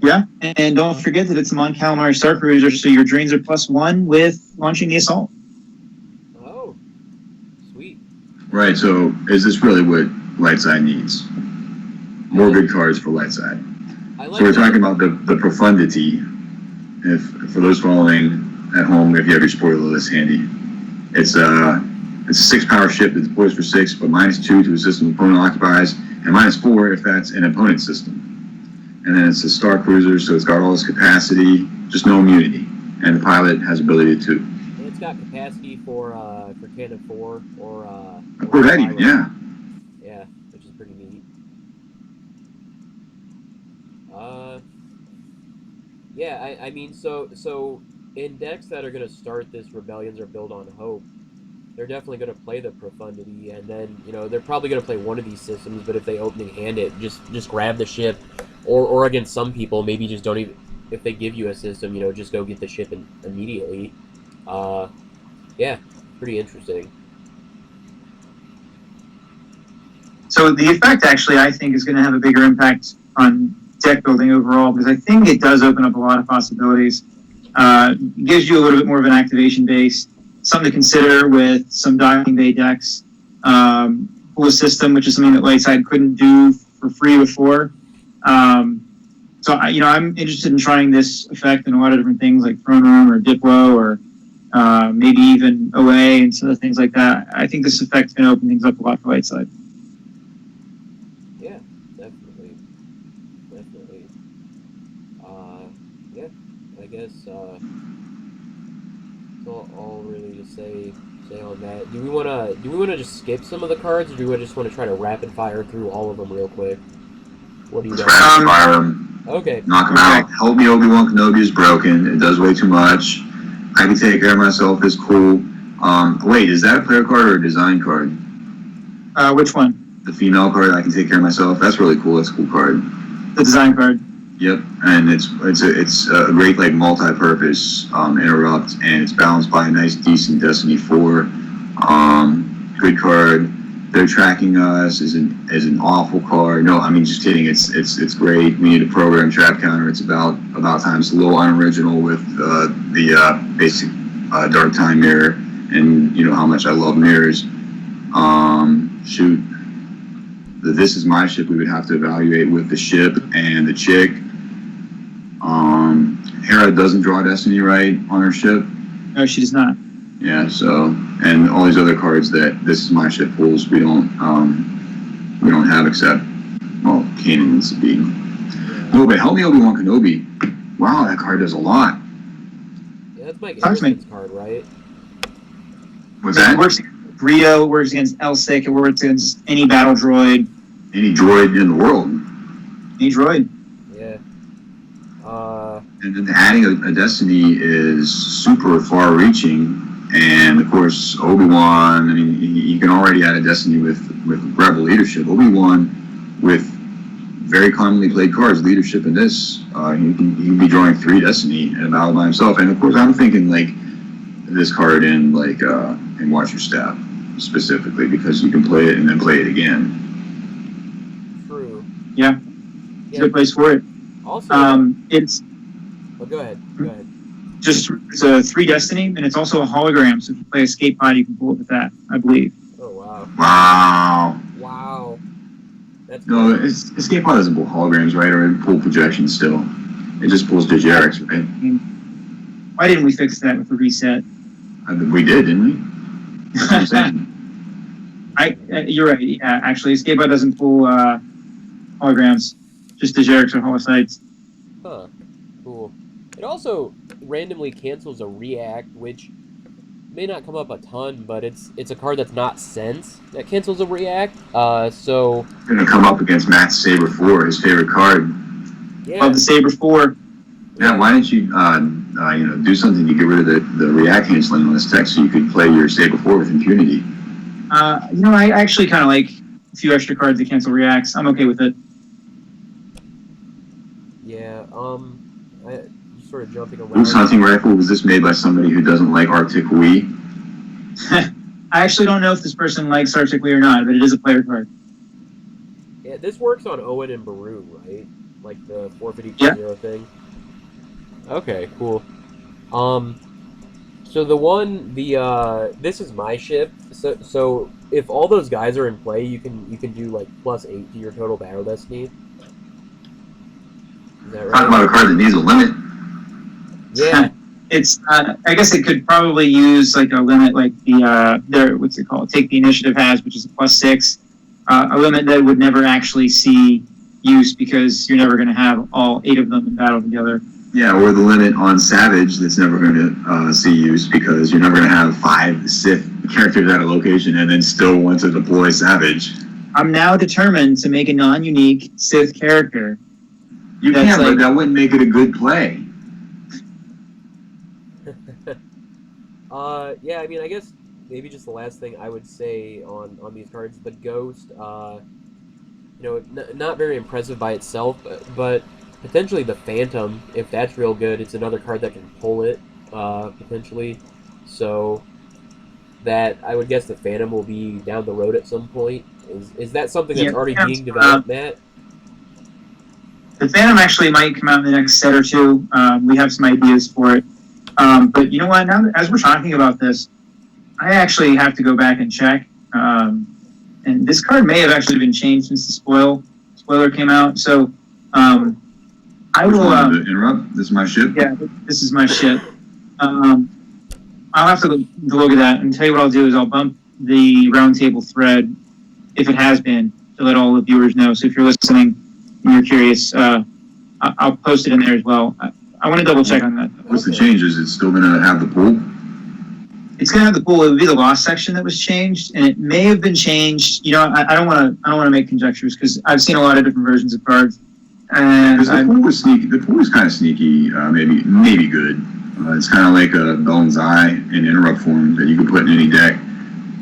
Yeah, and don't forget that it's a Mon Calamari Star Cruiser, so your drains are +1 with launching the assault. Oh, sweet. Right, so is this really what Lightside needs? More good cards for Lightside. I like So we're that. talking about the profundity. If for those following at home, if you have your spoiler list handy, it's a 6 power ship that deploys for 6, but -2 to a system the opponent occupies, and -4 if that's an opponent system. And then it's a star cruiser, so it's got all this capacity, just no immunity, and the pilot has ability to. And it's got capacity for Cannon 4 or Corvette even, yeah. Yeah, which is pretty neat. Yeah, I mean, so in decks that are going to start this Rebellions or build on Hope, they're definitely going to play the Profundity, and then, they're probably going to play one of these systems, but if they opening hand it, just grab the ship, or against some people, maybe just don't even, if they give you a system, just go get the ship immediately. Yeah, pretty interesting. So the effect actually, I think, is going to have a bigger impact on deck building overall, because I think it does open up a lot of possibilities. It gives you a little bit more of an activation base, something to consider with some docking bay decks. Pull a system, which is something that Lightside couldn't do for free before. So I'm interested in trying this effect in a lot of different things like Throne Room or Diplo or maybe even OA and some of the things like that. I think this effect is going to open things up a lot for Lightside. Yeah, definitely. I guess that's all really to say on that. Do we wanna just skip some of the cards, or do we just want to try to rapid fire through all of them real quick? What do you Let's guys? rapid fire them. Okay. Knock him out. Help me, Obi-Wan Kenobi is broken. It does way too much. I can take care of myself is cool. Wait, is that a player card or a design card? Which one? The female card, I can take care of myself. That's really cool. That's a cool card. The design card. Yep, and it's a great like multi-purpose interrupt, and it's balanced by a nice decent Destiny 4. Good card. They're tracking us is an awful card. No, I mean just kidding. It's great. We need a program trap counter. It's about time. It's a little unoriginal with the basic dark time mirror, and you know how much I love mirrors. Shoot. This is my ship we would have to evaluate with the ship and the chick. Hera doesn't draw Destiny right on her ship. No, she does not. Yeah, so and all these other cards that this is my ship pools we don't have except Kanan and Sabine. No, but help me Obi-Wan Kenobi. Wow, that card does a lot. Yeah, that's Mike Talk to me. Anderson's card, right? What's that? It works against Brio, it works against Elsic, it works against any battle droid. Any droid in the world. Any droid. Yeah. And then adding a Destiny is super far-reaching, and of course Obi-Wan. I mean, you can already add a Destiny with Rebel leadership. Obi-Wan with very commonly played cards, leadership in this, he can be drawing 3 Destiny in a battle by himself. And of course, I'm thinking like this card in like in Watch Your Step specifically because you can play it and then play it again. True. Yeah. It's a good place for it. Also, It's oh, go ahead. it's a 3 Destiny, and it's also a hologram. So if you play Escape Pod, you can pull it with that, I believe. Oh wow. Wow. That's No, cool. Escape Pod doesn't pull holograms, right? Or it pull projections still. It just pulls Digerics, right? I mean, why didn't we fix that with the reset? We did, didn't we? That's what I'm saying. You're right. Yeah, actually, Escape Pod doesn't pull holograms, just Digerics or holocytes. Huh. Cool. It also randomly cancels a react, which may not come up a ton, but it's a card that's not Sense that cancels a react. So Gonna come up against Matt's Saber 4, his favorite card. yeah. Oh, the Saber 4. Yeah, why didn't you do something to get rid of the react canceling on this text so you could play your Saber 4 with impunity? I actually kind of like a few extra cards that cancel reacts. I'm okay with it. Yeah. You're sort of jumping around. Luke's hunting rifle, was this made by somebody who doesn't like Arctic Wii? I actually don't know if this person likes Arctic Wii or not, but it is a player card. Yeah, this works on Owen and Baru, right? Like the 450 thing. Okay, cool. So this is my ship. So if all those guys are in play, you can do like +8 to your total battle destiny. Is that right? Talking about a card that needs a limit. Yeah. It's I guess it could probably use like a limit like the what's it called? Take the Initiative has, which is a +6. A limit that would never actually see use because you're never going to have all 8 of them in battle together. Yeah, or the limit on Savage that's never going to see use because you're never going to have 5 Sith characters at a location and then still want to deploy Savage. I'm now determined to make a non-unique Sith character. You can't, but that wouldn't make it a good play. Yeah, I mean, I guess maybe just the last thing I would say on these cards, the Ghost, not very impressive by itself, but potentially the Phantom, if that's real good, it's another card that can pull it, potentially. So that, I would guess the Phantom will be down the road at some point. Is that something that's already being developed, Matt? The Phantom actually might come out in the next set or 2. We have some ideas for it. But you know what? Now, as we're talking about this, I actually have to go back and check. And this card may have actually been changed since the spoiler came out. So I will. Interrupt. This is my ship. Yeah, this is my ship. I'll have to look at that and tell you what I'll do is I'll bump the roundtable thread if it has been to let all the viewers know. So if you're listening and you're curious, I'll post it in there as well. I want to double check on that. What's the change? Is it still gonna have the pool? It's gonna have the pool. It would be the lost section that was changed, and it may have been changed. You know, I don't want to make conjectures because I've seen a lot of different versions of cards, and Because the pool was sneaky. The pool was kind of sneaky. Maybe good. It's kind of like a Belen's Eye in interrupt form that you can put in any deck.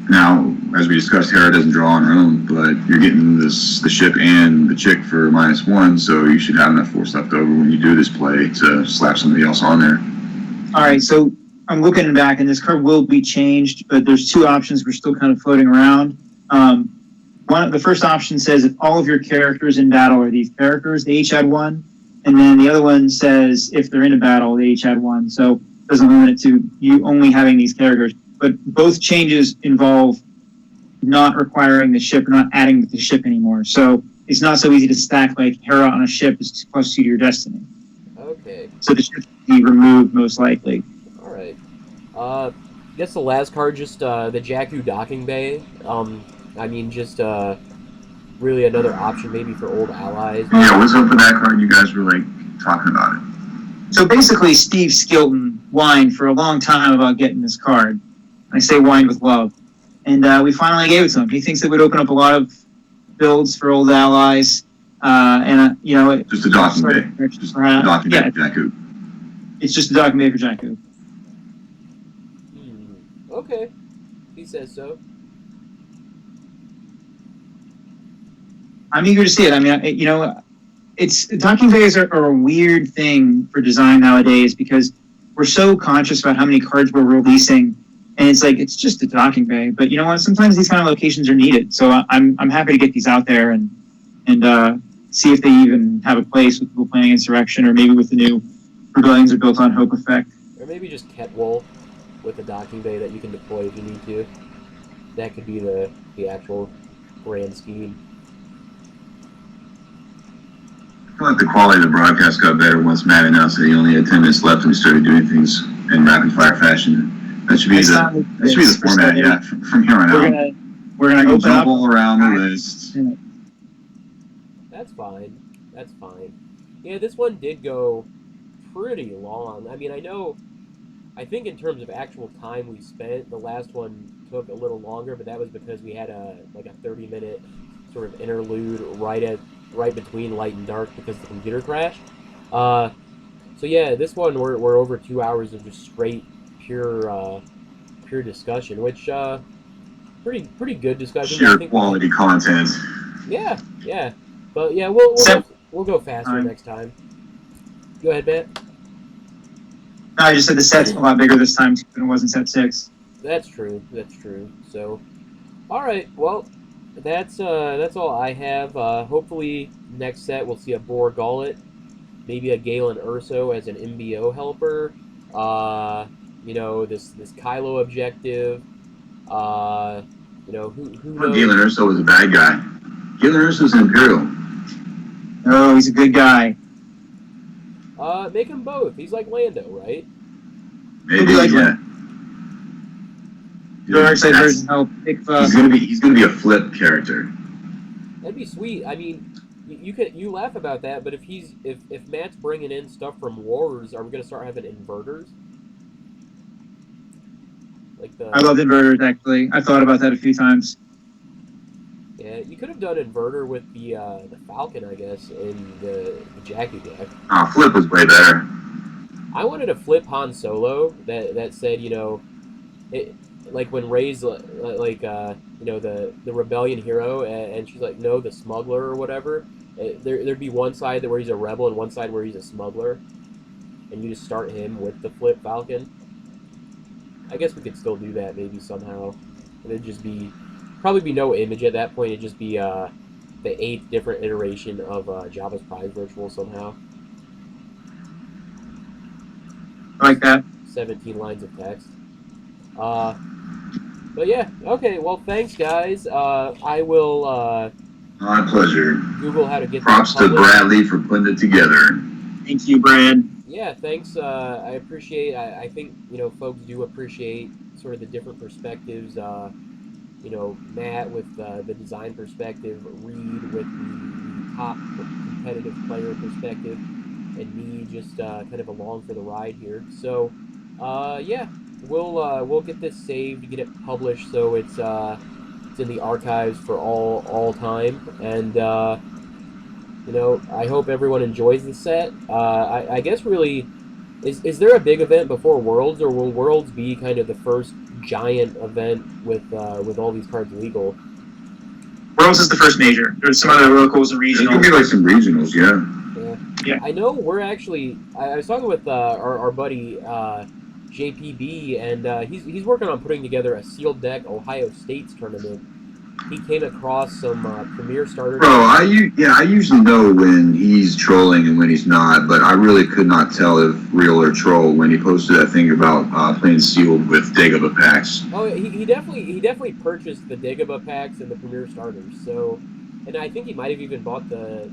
Now, as we discussed, Hera doesn't draw on her own, but you're getting the ship and the chick for -1, so you should have enough force left over when you do this play to slap somebody else on there. All right, so I'm looking back, and this card will be changed, but there's two options we're still kind of floating around. The first option says if all of your characters in battle are these characters, they each add 1, and then the other one says if they're in a battle, they each add 1. So it doesn't limit it to you only having these characters. But both changes involve not requiring the ship or not adding the ship anymore. So it's not so easy to stack like Hera on a ship is +2 to your destiny. Okay. So the ship will be removed most likely. All right. I guess the last card, just the Jakku docking bay. Just really another option maybe for old allies. Yeah, what's up with that card? You guys were like talking about it. So basically, Steve Skilton whined for a long time about getting this card. I say whined with love. And we finally gave it to him. He thinks it would open up a lot of builds for old allies. Just a docking bay. Just a docking bay for Jakku. It's just a docking bay for Jakku. Okay. He says so. I'm eager to see it. I mean, docking bays are a weird thing for design nowadays because we're so conscious about how many cards we're releasing, and it's just a docking bay. But you know what? Sometimes these kind of locations are needed. So I'm happy to get these out there and see if they even have a place with people playing Insurrection, or maybe with the new Rebellions Are Built on Hope effect. Or maybe just Ketwool with a docking bay that you can deploy if you need to. That could be the actual grand scheme. I feel like the quality of the broadcast got better once Matt announced that he only had 10 minutes left and we started doing things in rapid fire fashion. That should be the format, yeah, from here on out. We're gonna go open up all around the list. That's fine. That's fine. Yeah, this one did go pretty long. I mean, I think in terms of actual time we spent, the last one took a little longer, but that was because we had a 30-minute sort of interlude right between light and dark because the computer crashed. So yeah, this one we're over 2 hours of just straight pure discussion, which pretty good discussion. Sheer quality content. Yeah. But yeah, we'll go faster next time. Go ahead, Matt. No, I just said the set's a lot bigger this time than it was in set 6. That's true. So, all right. Well, that's all I have. Hopefully, next set we'll see a Boar Gullet, maybe a Galen Urso as an MBO helper. This Kylo objective. Who knows? Galen Urso was a bad guy. Galen Urso's an Imperial. Oh, he's a good guy. Make him both. He's like Lando, right? Maybe, like yeah. Dark side version help. He's gonna be a flip character. That'd be sweet. I mean, you laugh about that, but if Matt's bringing in stuff from Wars, are we gonna start having inverters? I love inverters, actually. I've thought about that a few times. Yeah, you could have done inverter with the Falcon, I guess, in the Jakku deck. Flip was way better. I wanted to flip Han Solo that said, like when Rey's the rebellion hero, and she's like, no, the smuggler or whatever. There'd be one side where he's a rebel and one side where he's a smuggler, and you just start him with the flip Falcon. I guess we could still do that maybe somehow. It'd just probably be no image at that point. It'd just be the 8th different iteration of Jabba's Prize Ritual somehow. I like that. 17 lines of text. But yeah, okay. Well, thanks, guys. I will. My pleasure. Google how to get. Props to Bradley for putting it together. Thank you, Brad. Yeah, thanks. I appreciate. I think folks do appreciate sort of the different perspectives. Matt with the design perspective, Reed with the top competitive player perspective. and me just kind of along for the ride here. So, yeah, we'll get this saved, get it published, so it's in the archives for all time, and I hope everyone enjoys the set. I guess really, is there a big event before Worlds, or will Worlds be kind of the first giant event with all these cards legal? Worlds is the first major. There's some other locals and There regionals. could be like some regionals, yeah. Yeah. I know we're actually. I was talking with our buddy JPB, and he's working on putting together a sealed deck Ohio State's tournament. He came across some Premier starter. Bro, I usually know when he's trolling and when he's not, but I really could not tell if real or troll when he posted that thing about playing sealed with Dagobah packs. Oh, he definitely purchased the Dagobah packs and the Premier starters. So, and I think he might have even bought the.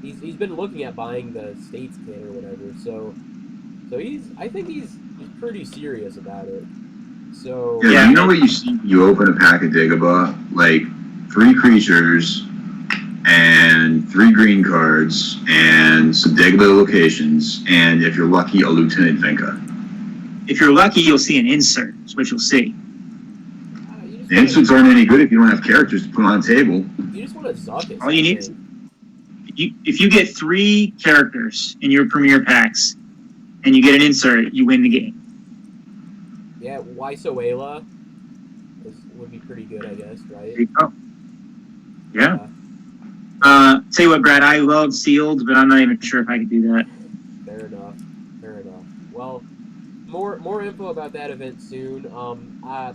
He's been looking at buying the States kit or whatever. So I think he's pretty serious about it. So Yeah, you know what you see? You open a pack of Dagobah, like 3 creatures and 3 green cards and some Dagobah locations, and if you're lucky, a Lieutenant Venka. If you're lucky, you'll see an insert, is what you'll see. The inserts aren't any good if you don't have characters to put on the table. You just want to zuck it. All you need is, if you get 3 characters in your Premier packs and you get an insert, you win the game. Yeah, Waisoela would be pretty good, I guess, right? There you go. Yeah. Tell you what, Brad, I love sealed, but I'm not even sure if I could do that. Fair enough. Well, more info about that event soon.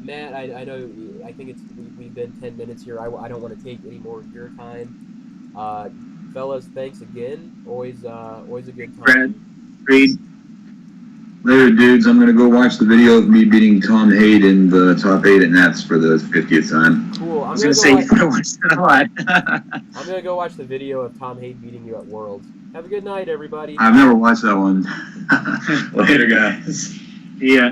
Matt, I know. I think we've been 10 minutes here. I don't want to take any more of your time. Fellas, thanks again. Always a good time. Brad, Reed. Later, dudes, I'm going to go watch the video of me beating Tom Haidt in the top 8 at Nats for the 50th time. Cool. I was going to say, I watched that a lot. I'm going to go watch the video of Tom Haidt beating you at Worlds. Have a good night, everybody. I've never watched that one. Later, guys. Yeah.